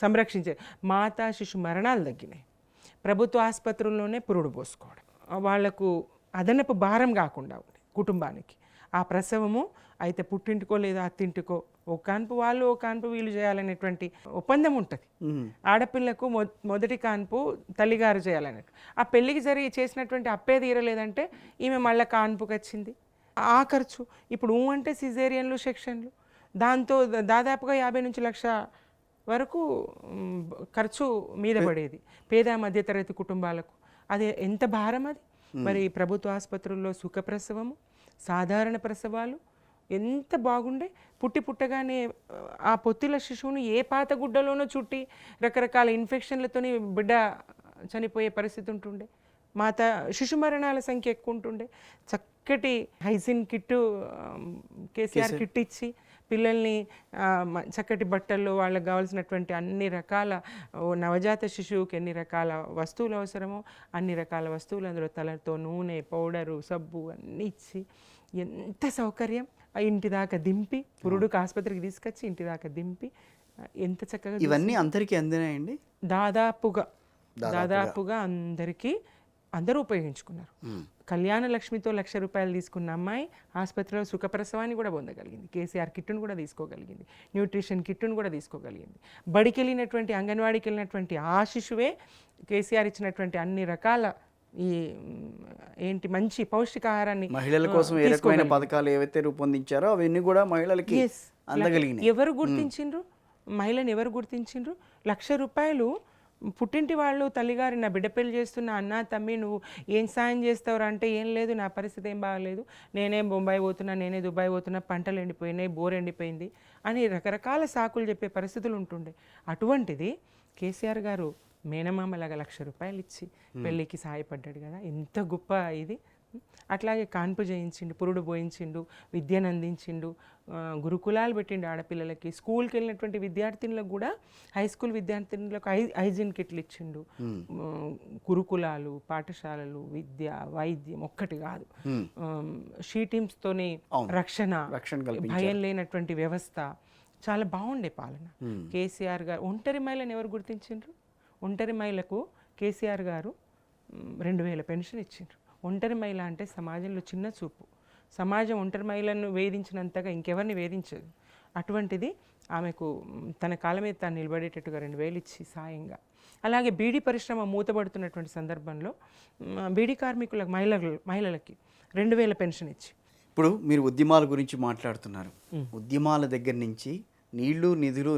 సంరక్షించే మాతా శిశు మరణాలు తగ్గినాయి. ప్రభుత్వ ఆసుపత్రుల్లోనే పురుడు పోసుకోవడం, వాళ్లకు అదనపు భారం కాకుండా ఉంది కుటుంబానికి. ఆ ప్రసవము అయితే పుట్టింటికో లేదా అత్తింటికో ఒక కాన్పు వాళ్ళు ఒక కాన్పు వీళ్ళు చేయాలనేటువంటి ఒప్పందం ఉంటుంది. ఆడపిల్లకు మొదటి కాన్పు తల్లిగారు చేయాలన్నట్టు. ఆ పెళ్ళికి చేసినటువంటి అప్పే తీరలేదంటే ఈమె మళ్ళీ కాన్పుకి వచ్చింది. ఆ ఖర్చు ఇప్పుడు అంటే సిజేరియన్లు, సెక్షన్లు, దాంతో దాదాపుగా 50 నుంచి 1,00,000 వరకు ఖర్చు మీద పడేది పేద మధ్యతరగతి కుటుంబాలకు. అది ఎంత భారం అది. మరి ప్రభుత్వ ఆసుపత్రుల్లో సుఖప్రసవము, సాధారణ ప్రసవాలు ఎంత బాగుండే. పుట్టగానే ఆ పొత్తిల శిశువును ఏ పాత గుడ్డలోనో చుట్టి రకరకాల ఇన్ఫెక్షన్లతోని బిడ్డ చనిపోయే పరిస్థితి ఉంటుండే. శిశు మరణాల సంఖ్య ఎక్కువ ఉంటుండే. చక్కటి హైజీన్ కిట్టు కేసీఆర్ కిట్ ఇచ్చి పిల్లల్ని చక్కటి బట్టల్లో వాళ్ళకి కావాల్సినటువంటి అన్ని రకాల నవజాత శిశువుకి ఎన్ని రకాల వస్తువులు అవసరమో అన్ని రకాల వస్తువులు అందులో తలతో నూనె, పౌడరు, సబ్బు అన్నీ ఇచ్చి ఎంత సౌకర్యం. ఇంటి దాకా దింపి, పురుడుకు ఆసుపత్రికి తీసుకొచ్చి ఇంటి దాకా దింపి ఎంత చక్కగా ఇవన్నీ అందరికీ అందినాయండి? దాదాపుగా అందరికీ అందరూ ఉపయోగించుకున్నారు. కళ్యాణ లక్ష్మితో ₹1,00,000 తీసుకున్న అమ్మాయి ఆసుపత్రిలో సుఖప్రసవాన్ని కూడా పొందగలిగింది. కేసీఆర్ కిట్టును కూడా తీసుకోగలిగింది. న్యూట్రిషన్ కిట్టును కూడా తీసుకోగలిగింది. బడికి వెళ్ళినటువంటి, అంగన్వాడికి వెళ్ళినటువంటి ఆ శిశువే కేసీఆర్ ఇచ్చినటువంటి అన్ని రకాల ఈ మంచి పౌష్టికాహారాన్ని మహిళల కోసం ఏ రకమైన పథకాలు ఏవైతే రూపొందించారో అవన్నీ కూడా మహిళలకి అందగలిగినాయి. ఎవరు గుర్తించిండ్రు? మహిళని ఎవరు గుర్తించిండ్రు? ₹1,00,000 పుట్టింటి వాళ్ళు తల్లిగారి నా బిడ్డ పెళ్లి చేస్తున్న అన్న తమ్మి నువ్వు ఏం సాయం చేస్తావురా అంటే ఏం లేదు, నా పరిస్థితి ఏం బాగలేదు, నేనే బొంబాయి పోతున్నా, నేనే దుబాయ్ పోతున్నా, పంటలు ఎండిపోయినాయి, బోర్ ఎండిపోయింది అని రకరకాల సాకులు చెప్పే పరిస్థితులు ఉంటుండే. అటువంటిది కేసీఆర్ గారు మేనమామలాగా ₹1,00,000 ఇచ్చి పెళ్ళికి సహాయపడ్డాడు కదా, ఎంత గొప్ప ఇది. అట్లాగే కాన్పు చేయించిండు, పురుడు పోయించిండు, విద్యను అందించిండు, గురుకులాలు పెట్టిండు ఆడపిల్లలకి. స్కూల్కి వెళ్ళినటువంటి విద్యార్థినులకు కూడా, హై స్కూల్ విద్యార్థినులకు హైజీన్ కిట్లు ఇచ్చిండు. గురుకులాలు, పాఠశాలలు, విద్య, వైద్యం ఒక్కటి కాదు, షీ టీమ్స్తోని రక్షణ, భయం లేనటువంటి వ్యవస్థ, చాలా బాగుండే పాలన. కేసీఆర్ గారు ఒంటరి మహిళను ఎవరు గుర్తించిండ్రు? ఒంటరి మహిళకు కేసీఆర్ గారు 2,000 పెన్షన్ ఇచ్చిండ్రు. ఒంటరి మహిళ అంటే సమాజంలో చిన్న చూపు. సమాజం ఒంటరి మహిళను వేధించినంతగా ఇంకెవరిని వేధించదు. అటువంటిది ఆమెకు తన కాళ్ళ మీద తాను నిలబడేటట్టుగా 2,000 ఇచ్చి సాయంగా. అలాగే బీడీ పరిశ్రమ మూతపడుతున్నటువంటి సందర్భంలో బీడీ కార్మికులకు, మహిళలకి 2,000 పెన్షన్ ఇచ్చి. ఇప్పుడు మీరు ఉద్యమాల గురించి మాట్లాడుతున్నారు. ఉద్యమాల దగ్గర నుంచి నీళ్లు, నిధులు,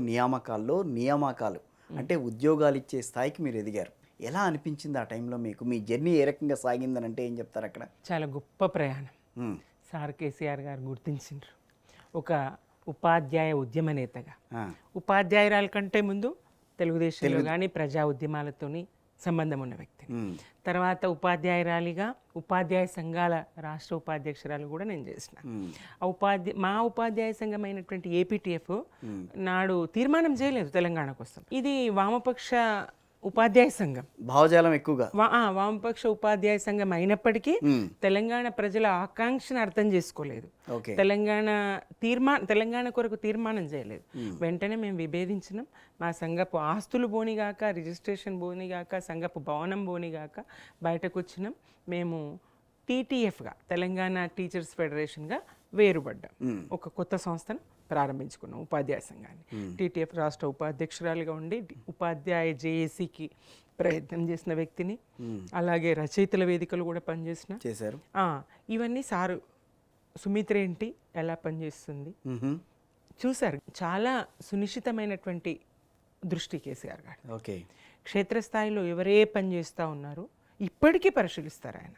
నియామకాలు అంటే ఉద్యోగాలు ఇచ్చే స్థాయికి మీరు ఎదిగారు. ఎలా అనిపించింది ఆ టైంలో మీకు? మీ జర్నీ ఏ రకంగా సాగిందని అంటే ఏం చెప్తారు అక్కడ? చాలా గొప్ప ప్రయాణం. సార్ కేసీఆర్ గారు గుర్తించిండ్రు ఒక ఉపాధ్యాయ ఉద్యమ నేతగా. ఉపాధ్యాయురాల కంటే ముందు తెలుగుదేశంలో కానీ ప్రజా ఉద్యమాలతోని సంబంధం ఉన్న వ్యక్తి. తర్వాత ఉపాధ్యాయురాలిగా ఉపాధ్యాయ సంఘాల రాష్ట్ర ఉపాధ్యక్షురాలు కూడా నేను చేసిన. మా ఉపాధ్యాయ సంఘం అయినటువంటి ఏపీటీఎఫ్ నాడు తీర్మానం చేయలేదు తెలంగాణ కోసం. ఇది వామపక్ష ఉపాధ్యాయ సంఘం, భావజాలం ఎక్కువగా వామపక్ష ఉపాధ్యాయ సంఘం అయినప్పటికీ తెలంగాణ ప్రజల ఆకాంక్షను అర్థం చేసుకోలేదు. తెలంగాణ కొరకు తీర్మానం చేయలేదు. వెంటనే మేము విభేదించినాం. మా సంఘపు ఆస్తులు బోనిగాక, రిజిస్ట్రేషన్ బోనిగాక, సంఘపు భవనం బోనిగాక బయటకు వచ్చినాం. మేము టీటీఎఫ్గా, తెలంగాణ టీచర్స్ ఫెడరేషన్గా వేరుపడ్డాం. ఒక కొత్త సంస్థను ప్రారంభించుకున్నాం, ఉపాధ్యాయ సంఘాన్ని. టీటీఎఫ్ రాష్ట్ర ఉపాధ్యక్షురాలుగా ఉండి ఉపాధ్యాయ జేఏసీకి ప్రయత్నం చేసిన వ్యక్తిని. అలాగే రచయితల వేదికలు కూడా చేశారు. ఇవన్నీ సారు సుమిత్రేంటి ఎలా పనిచేస్తుంది చూశారు. చాలా సునిశ్చితమైనటువంటి దృష్టి కేసీఆర్ గారు. ఓకే, క్షేత్రస్థాయిలో ఎవరే పని చేస్తూ ఉన్నారు ఇప్పటికీ పరిశీలిస్తారు ఆయన.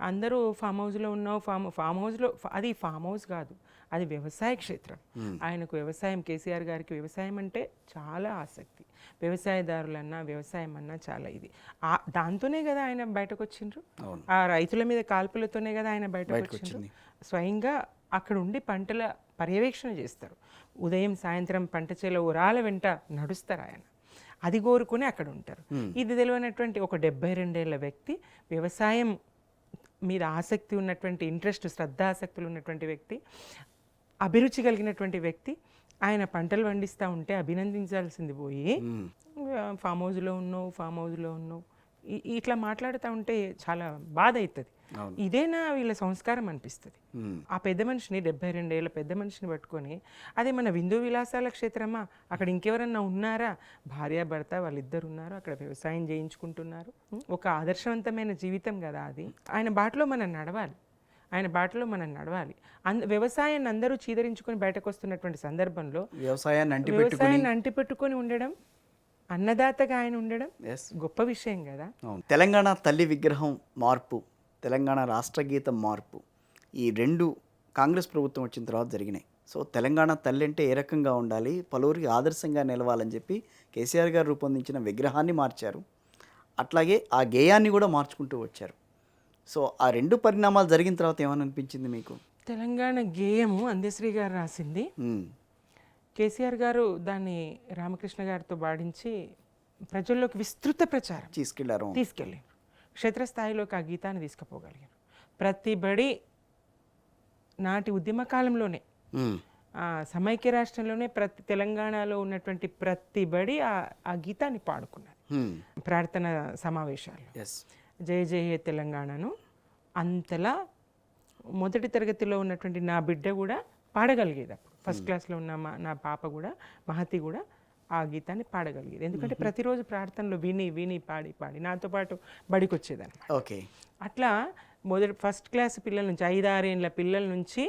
అందరూ ఫామ్ హౌస్లో ఉన్నావు, ఫామ్ హౌస్లో, అది ఫామ్ హౌస్ కాదు, అది వ్యవసాయ క్షేత్రం. ఆయనకు వ్యవసాయం, కేసీఆర్ గారికి వ్యవసాయం అంటే చాలా ఆసక్తి. వ్యవసాయదారులన్నా, వ్యవసాయం అన్నా చాలా ఇది. దాంతోనే కదా ఆయన బయటకు వచ్చిండ్రు. ఆ రైతుల మీద కాల్పులతోనే కదా ఆయన బయటకు వచ్చిండ్రు. స్వయంగా అక్కడ ఉండి పంటల పర్యవేక్షణ చేస్తారు. ఉదయం సాయంత్రం పంట చేలో ఉరాల వెంట నడుస్తారు ఆయన. అది కోరుకుని అక్కడ ఉంటారు. ఇది తెలియనటువంటి ఒక 72 ఏళ్ల వ్యక్తి, వ్యవసాయం మీద ఆసక్తి ఉన్నటువంటి, ఇంట్రెస్ట్, శ్రద్ధాసక్తులు ఉన్నటువంటి వ్యక్తి, అభిరుచి కలిగినటువంటి వ్యక్తి, ఆయన పంటలు పండిస్తూ ఉంటే అభినందించాల్సింది పోయి ఫామ్ హౌస్లో ఉన్నావు ఇట్లా మాట్లాడుతూ ఉంటే చాలా బాధ అవుతుంది. ఇదేనా వీళ్ళ సంస్కారం అనిపిస్తుంది. ఆ పెద్ద మనిషిని, 72 ఏళ్ళ పెద్ద మనిషిని పట్టుకొని, అదే మన విందు విలాసాల క్షేత్రమా, అక్కడ ఇంకెవరన్నా ఉన్నారా? భార్యాభర్త వాళ్ళిద్దరు ఉన్నారు, అక్కడ వ్యవసాయం చేయించుకుంటున్నారు. ఒక ఆదర్శవంతమైన జీవితం కదా అది. ఆయన బాటలో మనం నడవాలి. వ్యవసాయాన్ని అందరూ చీదరించుకొని బయటకు వస్తున్నటువంటి సందర్భంలో వ్యవసాయాన్ని అంటిపెట్టుకొని ఉండడం, అన్నదాతగా ఆయన ఉండడం గొప్ప విషయం కదా. తెలంగాణ తల్లి విగ్రహం మార్పు, తెలంగాణ రాష్ట్ర గీతం మార్పు, ఈ రెండు కాంగ్రెస్ ప్రభుత్వం వచ్చిన తర్వాత జరిగినాయి. సో తెలంగాణ తల్లి అంటే ఏ రకంగా ఉండాలి, పలువురికి ఆదర్శంగా నిలవాలని చెప్పి కేసీఆర్ గారు రూపొందించిన విగ్రహాన్ని మార్చారు. అట్లాగే ఆ గేయాన్ని కూడా మార్చుకుంటూ వచ్చారు. సో ఆ రెండు పరిణామాలు జరిగిన తర్వాత ఏమని అనిపించింది మీకు? తెలంగాణ గేయము అందశ్రీ గారు రాసింది. కేసీఆర్ గారు దాన్ని రామకృష్ణ గారితో పాడించి ప్రజల్లోకి విస్తృత ప్రచారం తీసుకెళ్ళారు. క్షేత్రస్థాయిలోకి ఆ గీతాన్ని తీసుకుపోగలిగారు. ప్రతి బడి నాటి ఉద్యమ కాలంలోనే సమైక్య రాష్ట్రంలోనే తెలంగాణలో ఉన్నటువంటి ప్రతి బడి ఆ గీతాన్ని పాడుకున్నది ప్రార్థన సమావేశాలు. జయ జయ హే తెలంగాణను అంతలా మొదటి తరగతిలో ఉన్నటువంటి నా బిడ్డ కూడా పాడగలిగేది. అప్పుడు ఫస్ట్ క్లాస్లో ఉన్న నా పాప కూడా, మహతి కూడా ఆ గీతాన్ని పాడగలిగేది. ఎందుకంటే ప్రతిరోజు ప్రార్థనలో విని విని పాడి పాడి నాతో పాటు బడికి వచ్చేదన్నమాట. ఓకే. అట్లా ఫస్ట్ క్లాస్ పిల్లల నుంచి 5-6 ఏళ్ళ పిల్లల నుంచి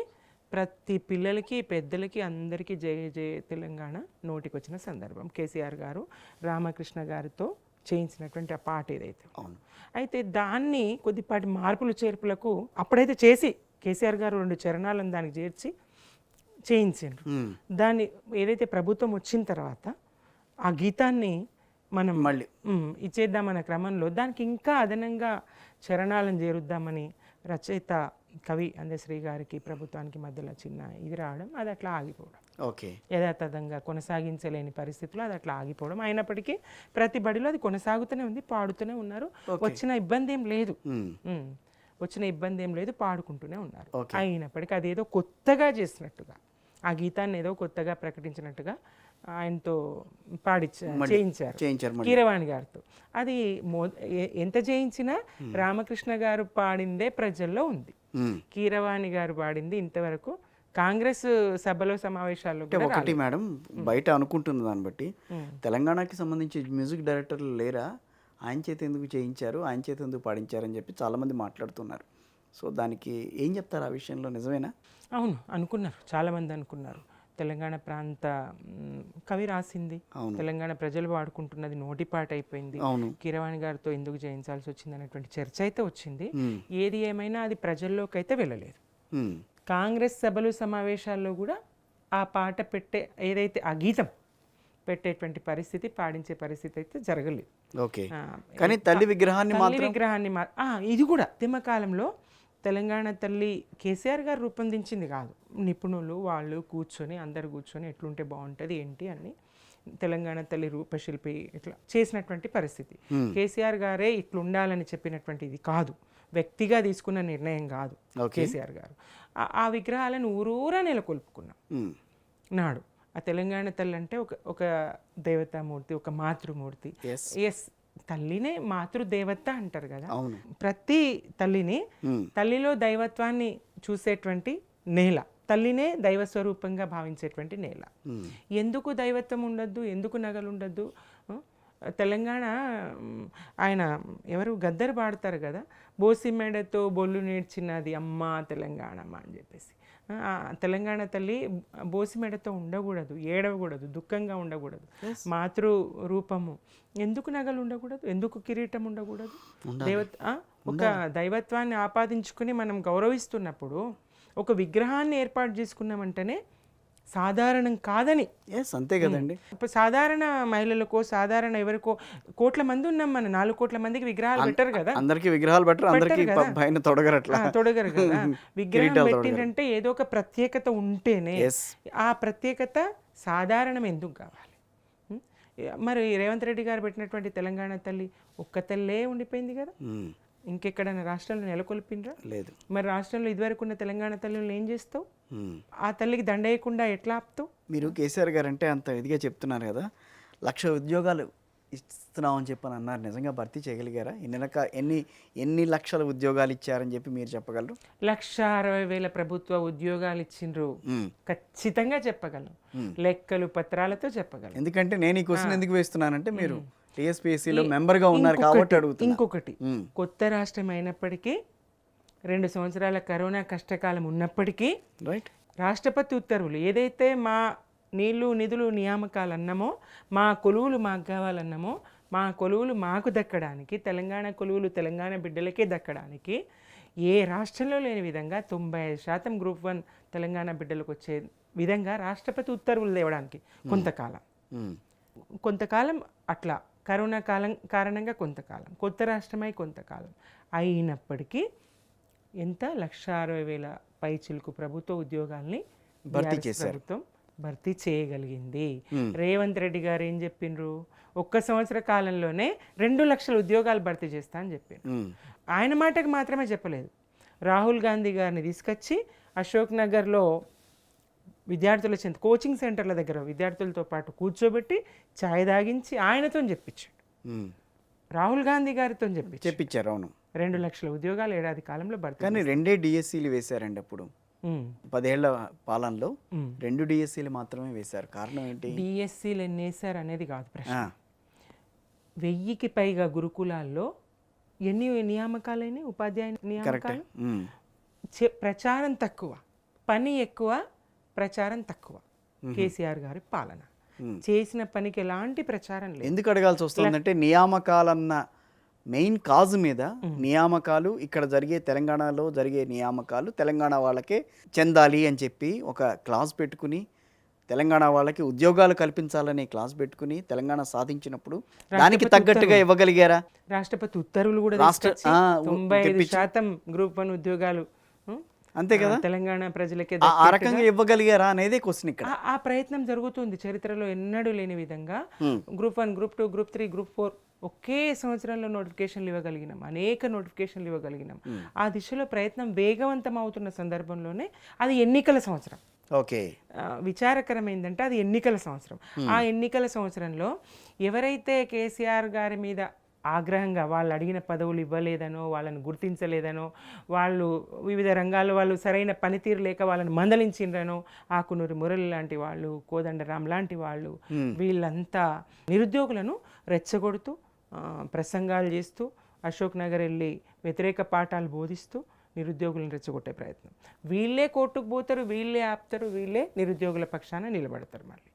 ప్రతి పిల్లలకి, పెద్దలకి, అందరికీ జయ జయ తెలంగాణ నోటికి వచ్చిన సందర్భం కేసీఆర్ గారు రామకృష్ణ గారితో చేయించినటువంటి ఆ పాట ఏదైతే. అవును. అయితే దాన్ని కొద్దిపాటి మార్పులు చేర్పులకు అప్పుడైతే చేసి కేసీఆర్ గారు 2 చరణాలను దానికి చేర్చి చేయించారు. దాన్ని ఏదైతే ప్రభుత్వం వచ్చిన తర్వాత ఆ గీతాన్ని మనం మళ్ళీ ఇచ్చేద్దామన్న క్రమంలో దానికి ఇంకా అదనంగా చరణాలను చేరుద్దామని రచయిత కవి అందశ్రీ గారికి ప్రభుత్వానికి మధ్యలో చిన్న ఇది రావడం, అది అట్లా ఆగిపోవడం. ఓకే. యథాతథంగా కొనసాగించలేని పరిస్థితుల్లో అది అట్లా ఆగిపోవడం. అయినప్పటికీ ప్రతి బడిలో అది కొనసాగుతూనే ఉంది, పాడుతూనే ఉన్నారు. వచ్చిన ఇబ్బంది ఏం లేదు, పాడుకుంటూనే ఉన్నారు. అయినప్పటికీ అదేదో కొత్తగా చేసినట్టుగా, ఆ గీతాన్ని ఏదో కొత్తగా ప్రకటించినట్టుగా ఆయనతో చేయించారు కీరవాణి గారితో. అది ఎంత చేయించినా రామకృష్ణ గారు పాడిందే ప్రజల్లో ఉంది. కీరవాణి గారు పాడింది ఇంతవరకు కాంగ్రెస్ సభలో సమావేశాల్లో ఒకటి మేడం, బయట అనుకుంటున్న దాన్ని బట్టి తెలంగాణకి సంబంధించి మ్యూజిక్ డైరెక్టర్లు లేరా, ఆయన చేత ఎందుకు చేయించారు, ఆయన చేత ఎందుకు పాడించారు అని చెప్పి చాలామంది మాట్లాడుతున్నారు. సో దానికి ఏం చెప్తారు ఆ విషయంలో, నిజమేనా? అవును, అనుకున్నారు, చాలామంది అనుకున్నారు. తెలంగాణ ప్రాంత కవి రాసింది, తెలంగాణ ప్రజలు వాడుకుంటున్నది, నోటిపాట అయిపోయింది, కీరవాణి గారితో ఎందుకు చేయించాల్సి వచ్చింది అనేటువంటి చర్చ అయితే వచ్చింది. ఏది ఏమైనా అది ప్రజల్లోకి అయితే వెళ్ళలేదు. కాంగ్రెస్ సభలు సమావేశాల్లో కూడా ఆ పాట ఏదైతే ఆ గీతం పెట్టేటువంటి పరిస్థితి, పాడించే పరిస్థితి అయితే జరగలేదు. కానీ తల్లి విగ్రహాన్ని ఇది కూడా తిమ్మకాలంలో తెలంగాణ తల్లి కేసీఆర్ గారు రూపొందించింది కాదు. నిపుణులు వాళ్ళు కూర్చొని, అందరు కూర్చొని ఎట్లుంటే బాగుంటుంది ఏంటి అని తెలంగాణ తల్లి రూపశిల్పి ఇట్లా చేసినటువంటి పరిస్థితి. కేసీఆర్ గారే ఇట్లుండాలని చెప్పినటువంటి ఇది కాదు, వ్యక్తిగా తీసుకున్న నిర్ణయం కాదు కేసీఆర్ గారు. ఆ విగ్రహాలను ఊరూరా నెలకొల్పుకున్నాం నాడు. ఆ తెలంగాణ తల్లి అంటే ఒక దేవతామూర్తి, ఒక మాతృమూర్తి. తల్లినే మాతృదేవత అంటారు కదా. ప్రతి తల్లిలో దైవత్వాన్ని చూసేటువంటి నేల, తల్లినే దైవ స్వరూపంగా భావించేటువంటి నేల. ఎందుకు దైవత్వం ఉండద్దు, ఎందుకు నగలు ఉండద్దు? తెలంగాణ ఆయన ఎవరు గద్దరు పాడతారు కదా, బోసి మెడతో బొల్లు నేర్చినది అమ్మ తెలంగాణమ్మ అని చెప్పేసి. తెలంగాణ తల్లి బోసి మెడతో ఉండకూడదు, ఏడవకూడదు, దుఃఖంగా ఉండకూడదు. మాతృ రూపము. ఎందుకు నగలు ఉండకూడదు, ఎందుకు కిరీటం ఉండకూడదు? ఒక దైవత్వాన్ని ఆపాదించుకుని మనం గౌరవిస్తున్నప్పుడు ఒక విగ్రహాన్ని ఏర్పాటు చేసుకున్నామంటేనే సాధారణం కాదని. అంతే కదండి. సాధారణ మహిళలకో, సాధారణ ఎవరికో, కోట్ల మంది ఉన్నాం, మన 4 కోట్ల మందికి విగ్రహాలు పెట్టరు కదా. అందరికి విగ్రహాలు పెట్టరు, అందరికి పైన తొడగరు కదా. విగ్రహం పెట్టిందంటే ఏదో ఒక ప్రత్యేకత ఉంటేనే. ఆ ప్రత్యేకత సాధారణం ఎందుకు కావాలి? మరి రేవంత్ రెడ్డి గారు పెట్టినటువంటి తెలంగాణ తల్లి ఒక్క తల్లే ఉండిపోయింది కదా. ఇంకెక్కడైనా రాష్ట్రంలో నెలకొల్పిండ్రా? లేదు. మరి రాష్ట్రంలో ఇదివరకు ఉన్న తెలంగాణ తల్లిని ఏం చేస్తావు? ఆ తల్లికి దండేయకుండా ఎట్లా ఆపుతావు? మీరు కేసీఆర్ గారు అంటే అంత ఇదిగా చెప్తున్నారు కదా, 1,00,000 ఉద్యోగాలు ఇస్తున్నామని చెప్పని అన్నారు. నిజంగా భర్తీ చేయగలిగారా? ఎన్ని లక్షల ఉద్యోగాలు ఇచ్చారని చెప్పి మీరు చెప్పగలరు? 1,60,000 ప్రభుత్వ ఉద్యోగాలు ఇచ్చిండ్రు, ఖచ్చితంగా చెప్పగలను. లెక్కలు పత్రాలతో చెప్పగలను. ఎందుకంటే నేను ఈ క్వశ్చన్ ఎందుకు వేస్తున్నానంటే, మీరు టీఎస్పీఎస్సీలో మెంబర్గా ఉన్నారు కాబట్టి అడుగుతున్నా. ఇంకొకటి, కొత్త రాష్ట్రం అయినప్పటికీ 2 సంవత్సరాల కరోనా కష్టకాలం ఉన్నప్పటికీ రాష్ట్రపతి ఉత్తర్వులు ఏదైతే మా నీళ్లు నిధులు నియామకాలు అన్నామో, మా కొలువులు మాకు కావాలన్నామో, మా కొలువులు మాకు దక్కడానికి, తెలంగాణ కొలువులు తెలంగాణ బిడ్డలకే దక్కడానికి ఏ రాష్ట్రంలో లేని విధంగా 95% గ్రూప్ 1 తెలంగాణ బిడ్డలకు వచ్చే విధంగా రాష్ట్రపతి ఉత్తర్వులు తేవడానికి కొంతకాలం అట్లా కరోనా కారణంగా కొంతకాలం, కొత్త రాష్ట్రమై కొంతకాలం అయినప్పటికీ ఎంత 1,60,000 పైచిలుకు ప్రభుత్వ ఉద్యోగాల్ని ప్రభుత్వం భర్తీ చేయగలిగింది. రేవంత్ రెడ్డి గారు ఏం చెప్పిండ్రు? 1 సంవత్సర కాలంలోనే 2 లక్షల ఉద్యోగాలు భర్తీ చేస్తా అని చెప్పిండ్రు. ఆయన మాటకు మాత్రమే చెప్పలేదు. రాహుల్ గాంధీ గారిని తీసుకొచ్చి అశోక్ నగర్లో విద్యార్థుల చెంత కోచింగ్ సెంటర్ల దగ్గర విద్యార్థులతో పాటు కూర్చోబెట్టి ఛాయ్ తాగించి ఆయనతో చెప్పించాడు. రాహుల్ గాంధీ గారితో చెప్పించారు. అవును, 2 లక్షల ఉద్యోగాలు ఏడాది కాలంలో భర్తీ. కానీ 2 డిఎస్సీలు వేశారండి అప్పుడు. 10 ఏళ్ల పాలనలో 2 డిఎస్సీలు మాత్రమే వేశారు. కారణం ఏంటి? డిఎస్సీలు ఎన్ని వేశారు అనేది కాదు ప్రశ్న. 1000కి పైగా గురుకులాల్లో ఎన్ని నియామకాలైన ఉపాధ్యాయ నియామకాలు? ప్రచారం తక్కువ, పని ఎక్కువ, ప్రచారం తక్కువ. కేసీఆర్ గారి పాలన చేసిన పనికి ఎలాంటి ప్రచారం లేదు. ఎందుకు అడగాల్సి వస్తుందంటే నియామకాలన్న మెయిన్ కాజు మీద నియామకాలు ఇక్కడ జరిగే తెలంగాణలో జరిగే నియామకాలు తెలంగాణ వాళ్ళకే చెందాలి అని చెప్పి ఒక క్లాస్ పెట్టుకుని తెలంగాణ వాళ్ళకి ఉద్యోగాలు కల్పించాలనే క్లాస్ పెట్టుకుని తెలంగాణ సాధించినప్పుడు దానికి తగ్గట్టుగా ఇవ్వగలిగారా? రాష్ట్రపతి ఉత్తర్వులు కూడా 95% గ్రూప్ 1 ఉద్యోగాలు అంతే కదా, తెలంగాణ ప్రజలకే ఆ రకంగా ఇవ్వగలిగారా అనేది క్వశ్చన్ ఇక్కడ. ఆ ప్రయత్నం జరుగుతుంది చరిత్రలో ఎన్నడూ లేని విధంగా. గ్రూప్ 1, గ్రూప్ 2, గ్రూప్ 3, గ్రూప్ 4 ఒకే సంవత్సరంలో నోటిఫికేషన్లు ఇవ్వగలిగినాం, అనేక నోటిఫికేషన్లు ఇవ్వగలిగినాం. ఆ దిశలో ప్రయత్నం వేగవంతం అవుతున్న సందర్భంలోనే అది ఎన్నికల సంవత్సరం. ఓకే, విచారకరం ఏంటంటే అది ఎన్నికల సంవత్సరం. ఆ ఎన్నికల సంవత్సరంలో ఎవరైతే కేసీఆర్ గారి మీద ఆగ్రహంగా వాళ్ళు అడిగిన పదవులు ఇవ్వలేదనో, వాళ్ళని గుర్తించలేదనో, వాళ్ళు వివిధ రంగాల్లో వాళ్ళు సరైన పనితీరు లేక వాళ్ళని మందలించిండ్రనో, ఆకునూరి మురళి లాంటి వాళ్ళు, కోదండరాం లాంటి వాళ్ళు, వీళ్ళంతా నిరుద్యోగులను రెచ్చగొడుతూ ప్రసంగాలు చేస్తూ అశోక్ నగర్ వెళ్ళి వ్యతిరేక పాఠాలు బోధిస్తూ నిరుద్యోగులను రెచ్చగొట్టే ప్రయత్నం. వీళ్ళే కోర్టుకు పోతారు, వీళ్ళే ఆపుతారు, వీళ్ళే నిరుద్యోగుల పక్షాన నిలబడతారు. మళ్ళీ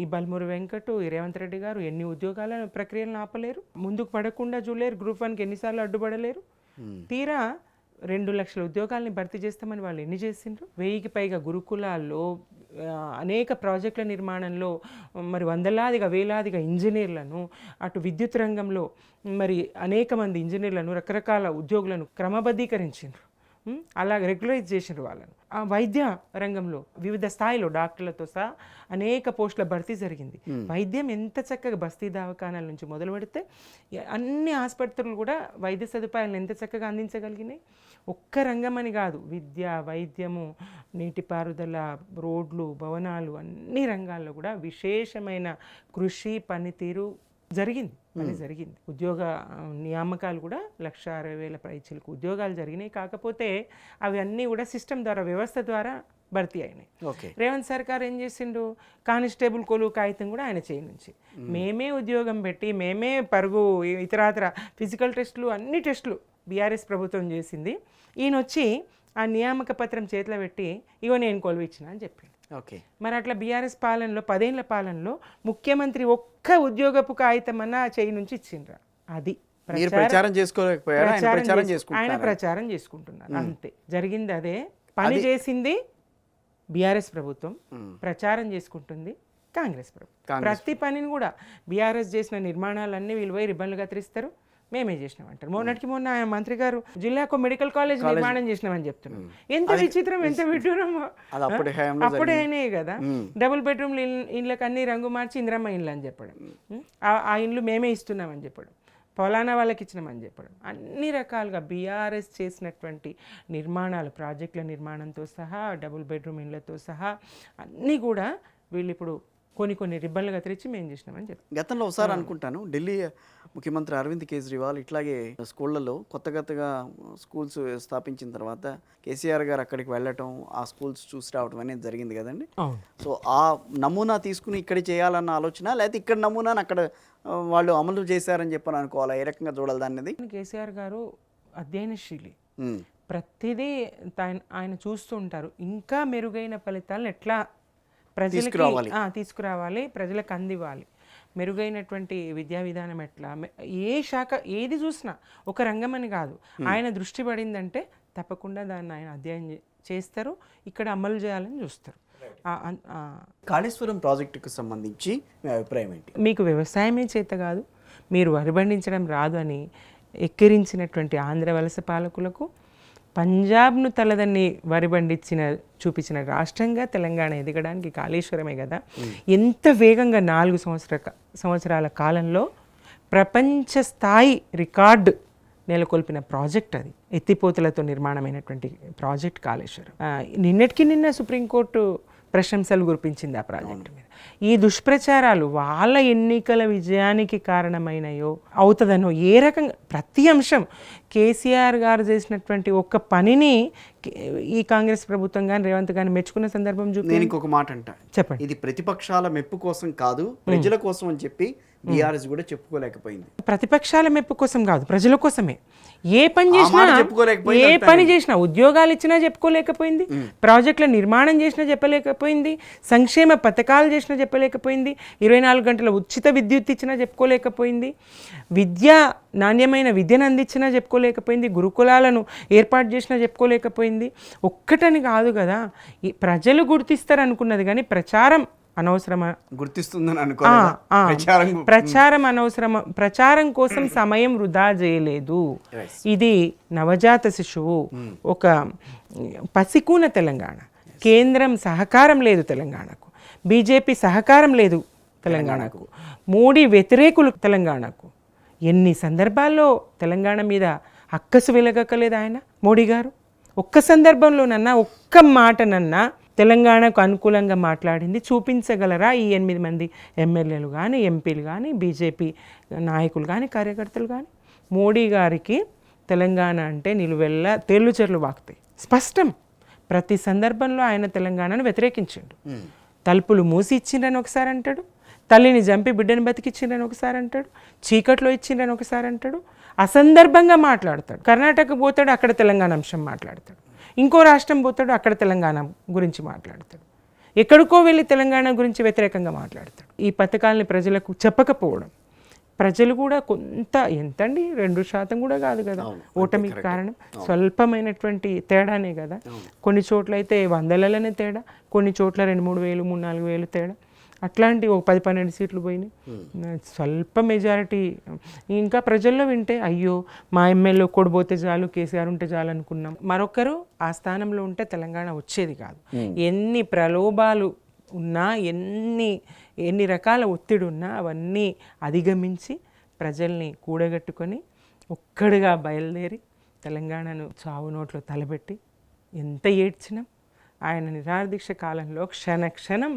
ఈ బల్మూరి వెంకట్, ఈ రేవంత్ రెడ్డి గారు ఎన్ని ఉద్యోగాల ప్రక్రియలను ఆపలేరు, ముందుకు పడకుండా చూడలేరు, గ్రూప్ 1కి ఎన్నిసార్లు అడ్డుపడలేరు. తీరా 2 లక్షల ఉద్యోగాల్ని భర్తీ చేస్తామని వాళ్ళు ఎన్ని చేసిండ్రు? 1000కి పైగా గురుకులాల్లో అనేక ప్రాజెక్టుల నిర్మాణంలో మరి వందలాదిగా వేలాదిగా ఇంజనీర్లను, అటు విద్యుత్ రంగంలో మరి అనేక మంది ఇంజనీర్లను, రకరకాల ఉద్యోగులను క్రమబద్ధీకరించిండ్రు, అలా రెగ్యులరైజ్ చేసిండ్రు వాళ్ళను. ఆ వైద్య రంగంలో వివిధ స్థాయిలో డాక్టర్లతో సహా అనేక పోస్టుల భర్తీ జరిగింది. వైద్యం ఎంత చక్కగా బస్తీ దవాఖానాల నుంచి మొదలు పెడితే అన్ని ఆసుపత్రులు కూడా వైద్య సదుపాయాలను ఎంత చక్కగా అందించగలిగినాయి. ఒక్క రంగం అని కాదు, విద్య, వైద్యము, నీటిపారుదల, రోడ్లు, భవనాలు, అన్ని రంగాల్లో కూడా విశేషమైన కృషి, పనితీరు జరిగింది. ఉద్యోగ నియామకాలు కూడా 1,60,000 పైచిలకు ఉద్యోగాలు జరిగినాయి. కాకపోతే అవి అన్నీ కూడా సిస్టమ్ ద్వారా, వ్యవస్థ ద్వారా భర్తీ అయినాయి. రేవంత్ సర్కార్ ఏం చేసిండు? కానిస్టేబుల్ కొలువు కాగితం కూడా ఆయన చేయి నుంచి మేమే ఉద్యోగం పెట్టి, మేమే పరుగు, ఇతరాతర ఫిజికల్ టెస్టులు, అన్ని టెస్టులు బీఆర్ఎస్ ప్రభుత్వం చేసింది. ఈయన వచ్చి ఆ నియామక పత్రం చేతిలో పెట్టి ఇగో నేను కొలువు ఇచ్చిన అని చెప్పిండు. మరి అట్లా బీఆర్ఎస్ పాలనలో 10 ఏళ్ల పాలనలో ముఖ్యమంత్రి ఒక్క ఉద్యోగపు కాగితం అన్న చేయి నుంచి ఇచ్చిండ్రా? అది ఆయన ప్రచారం చేసుకుంటున్నారు అంతే. జరిగింది అదే. పని చేసింది బీఆర్ఎస్ ప్రభుత్వం, ప్రచారం చేసుకుంటుంది కాంగ్రెస్ ప్రభుత్వం. ప్రతి పనిని కూడా బీఆర్ఎస్ చేసిన నిర్మాణాలన్నీ వీళ్ళు పోయి రిబ్బన్లు కత్తిరిస్తారు, మేమే చేసినామంటారు. మొన్న మంత్రి గారు జిల్లాకు మెడికల్ కాలేజ్ నిర్మాణం చేసినామని చెప్తున్నాం. ఎంత విచిత్రం, ఎంత విడ్డూరమో. అప్పుడే అయినాయి కదా. డబుల్ బెడ్రూమ్ ఇళ్ళకి అన్ని రంగు మార్చి ఇందిరమ్మ ఇళ్ళు అని చెప్పడం, ఆ ఇండ్లు మేమే ఇస్తున్నామని చెప్పడం, ఫలానా వాళ్ళకి ఇచ్చినామని చెప్పడం, అన్ని రకాలుగా బీఆర్ఎస్ చేసినటువంటి నిర్మాణాలు, ప్రాజెక్టుల నిర్మాణంతో సహా, డబుల్ బెడ్రూమ్ ఇళ్ళతో సహా అన్నీ కూడా వీళ్ళు ఇప్పుడు కొన్ని రిబ్బన్లుగా తెరిచి మేము చేసినామని చెప్పి. గతంలో ఒకసారి అనుకుంటాను, ఢిల్లీ ముఖ్యమంత్రి అరవింద్ కేజ్రీవాల్ ఇట్లాగే స్కూళ్ళలో కొత్తగా స్కూల్స్ స్థాపించిన తర్వాత కేసీఆర్ గారు అక్కడికి వెళ్ళటం, ఆ స్కూల్స్ చూసి రావడం అనేది జరిగింది కదండి. సో ఆ నమూనా తీసుకుని ఇక్కడ చేయాలన్న ఆలోచన, లేకపోతే ఇక్కడ నమూనాను అక్కడ వాళ్ళు అమలు చేశారని చెప్పని అనుకోవాలా? ఏ రకంగా చూడాలి దాన్ని? కేసీఆర్ గారు అధ్యయనశీలి, ప్రతిదీ ఆయన చూస్తూ ఉంటారు. ఇంకా మెరుగైన ఫలితాలను ఎట్లా ప్రజలకి తీసుకురావాలి, ప్రజలకు అందివ్వాలి, మెరుగైనటువంటి విద్యా విధానం ఎట్లా, ఏ శాఖ ఏది చూసినా ఒక రంగం అని కాదు, ఆయన దృష్టి పడిందంటే తప్పకుండా దాన్ని ఆయన అధ్యయనం చేస్తారు, ఇక్కడ అమలు చేయాలని చూస్తారు. కాళేశ్వరం ప్రాజెక్టుకు సంబంధించి మీ అభిప్రాయం ఏంటి? మీకు వ్యవసాయమే చేత కాదు, మీరు వరి పండించడం రాదు అని ఎక్కిరించినటువంటి ఆంధ్ర వలస పాలకులకు పంజాబ్ను తలదన్ని వరి పండించిన చూపించిన రాష్ట్రంగా తెలంగాణ ఎదగడానికి కాళేశ్వరమే కదా. ఎంత వేగంగా 4 సంవత్సరాల కాలంలో ప్రపంచ స్థాయి రికార్డు నెలకొల్పిన ప్రాజెక్ట్ అది. ఎత్తిపోతలతో నిర్మాణమైనటువంటి ప్రాజెక్ట్ కాళేశ్వరం. నిన్న సుప్రీంకోర్టు ప్రశంసలు కురిపించింది ఆ ప్రాజెక్టు మీద. ఈ దుష్ప్రచారాలు వాళ్ళ ఎన్నికల విజయానికి కారణమైనయో అవుతుందనో ఏ రకంగా ప్రతి అంశం కేసీఆర్ గారు చేసినటువంటి ఒక్క పనిని ఈ కాంగ్రెస్ ప్రభుత్వం కానీ రేవంత్ కానీ మెచ్చుకున్న సందర్భం నేను ఇంకొక మాట అంట, చెప్పండి. ఇది ప్రతిపక్షాల మెప్పు కోసం కాదు, ప్రజల కోసం అని చెప్పి బీఆర్ఎస్ కూడా చెప్పుకోలేకపోయింది. ప్రతిపక్షాల మెప్పు కోసం కాదు, ప్రజల కోసమే. ఏ పని చెప్పుకోలేకపోయింది, చేసినా ఉద్యోగాలు ఇచ్చినా చెప్పుకోలేకపోయింది, ప్రాజెక్టుల నిర్మాణం చేసినా చెప్పలేకపోయింది, సంక్షేమ పథకాలు చేసినా చెప్పలేకపోయింది, 24 గంటల ఉచిత విద్యుత్ ఇచ్చినా చెప్పుకోలేకపోయింది, నాణ్యమైన విద్యను అందించినా చెప్పుకోలేకపోయింది, గురుకులాలను ఏర్పాటు చేసినా చెప్పుకోలేకపోయింది. ఒక్కటని కాదు కదా, ఈ ప్రజలు గుర్తిస్తారు అనుకున్నది కానీ ప్రచారం అనవసరమా? గుర్తిస్తుందని ప్రచారం అనవసరమా? ప్రచారం కోసం సమయం వృధా చేయలేదు. ఇది నవజాత శిశువు, ఒక పసికూన తెలంగాణ. కేంద్రం సహకారం లేదు తెలంగాణకు, బీజేపీ సహకారం లేదు తెలంగాణకు, మోడీ వ్యతిరేకులు తెలంగాణకు. ఎన్ని సందర్భాల్లో తెలంగాణ మీద అక్కసు వెలగక్కలేదు ఆయన మోడీ గారు? ఒక్క సందర్భంలోనన్నా, ఒక్క మాటనన్నా తెలంగాణకు అనుకూలంగా మాట్లాడింది చూపించగలరా ఈ 8 మంది ఎమ్మెల్యేలు కానీ, ఎంపీలు కానీ, బీజేపీ నాయకులు కానీ, కార్యకర్తలు కానీ? మోడీ గారికి తెలంగాణ అంటే నిలువెల్లా తేళ్లుచెర్లు వాకుతాయి, స్పష్టం. ప్రతి సందర్భంలో ఆయన తెలంగాణను వ్యతిరేకించాడు. తలుపులు మూసి ఇచ్చిండ్రని ఒకసారి అంటాడు, తల్లిని చంపి బిడ్డను బతికిచ్చిండ్రని ఒకసారి అంటాడు, చీకట్లో ఇచ్చిండ్రని ఒకసారి అంటాడు, అసందర్భంగా మాట్లాడతాడు. కర్ణాటక పోతాడు, అక్కడ తెలంగాణ అంశం మాట్లాడతాడు. ఇంకో రాష్ట్రం పోతాడు, అక్కడ తెలంగాణ గురించి మాట్లాడతాడు. ఎక్కడికో వెళ్ళి తెలంగాణ గురించి వ్యతిరేకంగా మాట్లాడతాడు. ఈ పథకాలని ప్రజలకు చెప్పకపోవడం, ప్రజలు కూడా కొంత ఎంతండి 2% కూడా కాదు కదా ఓటమికి కారణం, స్వల్పమైనటువంటి తేడానే కదా. కొన్ని చోట్ల అయితే 100లనే తేడా, కొన్ని చోట్ల 2-3 వేలు 3-4 వేలు తేడా. అట్లాంటి ఒక 10-12 సీట్లు పోయినాయి, స్వల్ప మెజారిటీ. ఇంకా ప్రజల్లో వింటే అయ్యో మా ఎమ్మెల్యే కొడిపోతే చాలు, కేసీఆర్ ఉంటే చాలు అనుకున్నాం. మరొకరు ఆ స్థానంలో ఉంటే తెలంగాణ వచ్చేది కాదు. ఎన్ని ప్రలోభాలు ఉన్నా, ఎన్ని రకాల ఒత్తిడి ఉన్నా అవన్నీ అధిగమించి ప్రజల్ని కూడగట్టుకొని ఒక్కడిగా బయలుదేరి తెలంగాణను చావు నోట్లో తలబెట్టి ఎంత ఏడ్చినాం. ఆయన నిరాదీక్ష కాలంలో క్షణక్షణం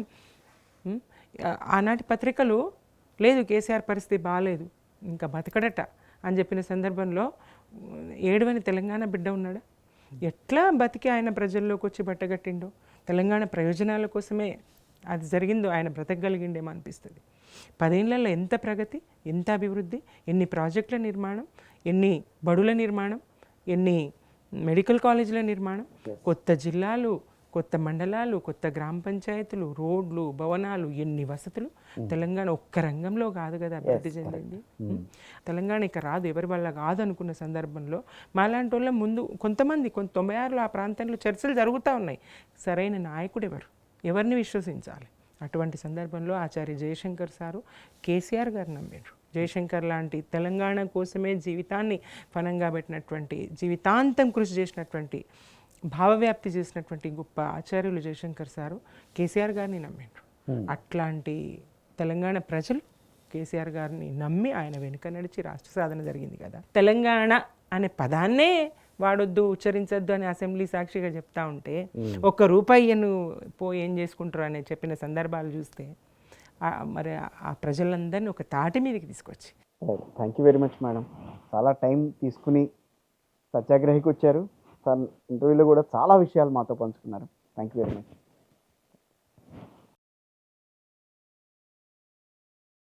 ఆనాటి పత్రికలు లేదు కేసీఆర్ పరిస్థితి బాగాలేదు ఇంకా బతకడట అని చెప్పిన సందర్భంలో ఏడవని తెలంగాణ బిడ్డ ఉన్నాడా? ఎట్లా బతికి ఆయన ప్రజల్లోకి వచ్చి బట్టగట్టిండో, తెలంగాణ ప్రయోజనాల కోసమే అది జరిగిందో ఆయన బ్రతకగలిగిండేమో అనిపిస్తుంది. 10 ఏళ్లలో ఎంత ప్రగతి, ఎంత అభివృద్ధి, ఎన్ని ప్రాజెక్టుల నిర్మాణం, ఎన్ని బడుల నిర్మాణం, ఎన్ని మెడికల్ కాలేజీల నిర్మాణం, కొత్త జిల్లాలు, కొత్త మండలాలు, కొత్త గ్రామ పంచాయతీలు, రోడ్లు, భవనాలు, ఎన్ని వసతులు. తెలంగాణ ఒక్క రంగంలో కాదు కదా అభివృద్ధి చెందింది. తెలంగాణ ఇక రాదు, ఎవరి వల్ల కాదు అనుకున్న సందర్భంలో మాలాంటి వాళ్ళ ముందు కొంతమంది 96లో ఆ ప్రాంతంలో చర్చలు జరుగుతూ ఉన్నాయి. సరైన నాయకుడు ఎవరిని విశ్వసించాలి? అటువంటి సందర్భంలో ఆచార్య జయశంకర్ సారు కేసీఆర్ గారు నమ్మారు. జయశంకర్ లాంటి తెలంగాణ కోసమే జీవితాన్ని ఫనంగా పెట్టినటువంటి, జీవితాంతం కృషి చేసినటువంటి, భావవ్యాప్తి చేసినటువంటి గొప్ప ఆచార్యులు జయశంకర్ సారు కేసీఆర్ గారిని నమ్మారు. అట్లాంటి తెలంగాణ ప్రజలు కేసీఆర్ గారిని నమ్మి ఆయన వెనుక నడిచి రాష్ట్ర సాధన జరిగింది కదా. తెలంగాణ అనే పదాన్నే వాడొద్దు, ఉచ్చరించొద్దు అని అసెంబ్లీ సాక్షిగా చెప్తా ఉంటే ₹1 పోయి ఏం చేసుకుంటారు అని చెప్పిన సందర్భాలు చూస్తే మరి ఆ ప్రజలందరినీ ఒక తాటి మీదకి తీసుకొచ్చి. Thank you very much madam. చాలా టైం తీసుకుని సత్యాగ్రహికి వచ్చారు. సార్ ఇంటర్వ్యూలో కూడా చాలా విషయాలు మాతో పంచుకున్నారు. Thank you very much.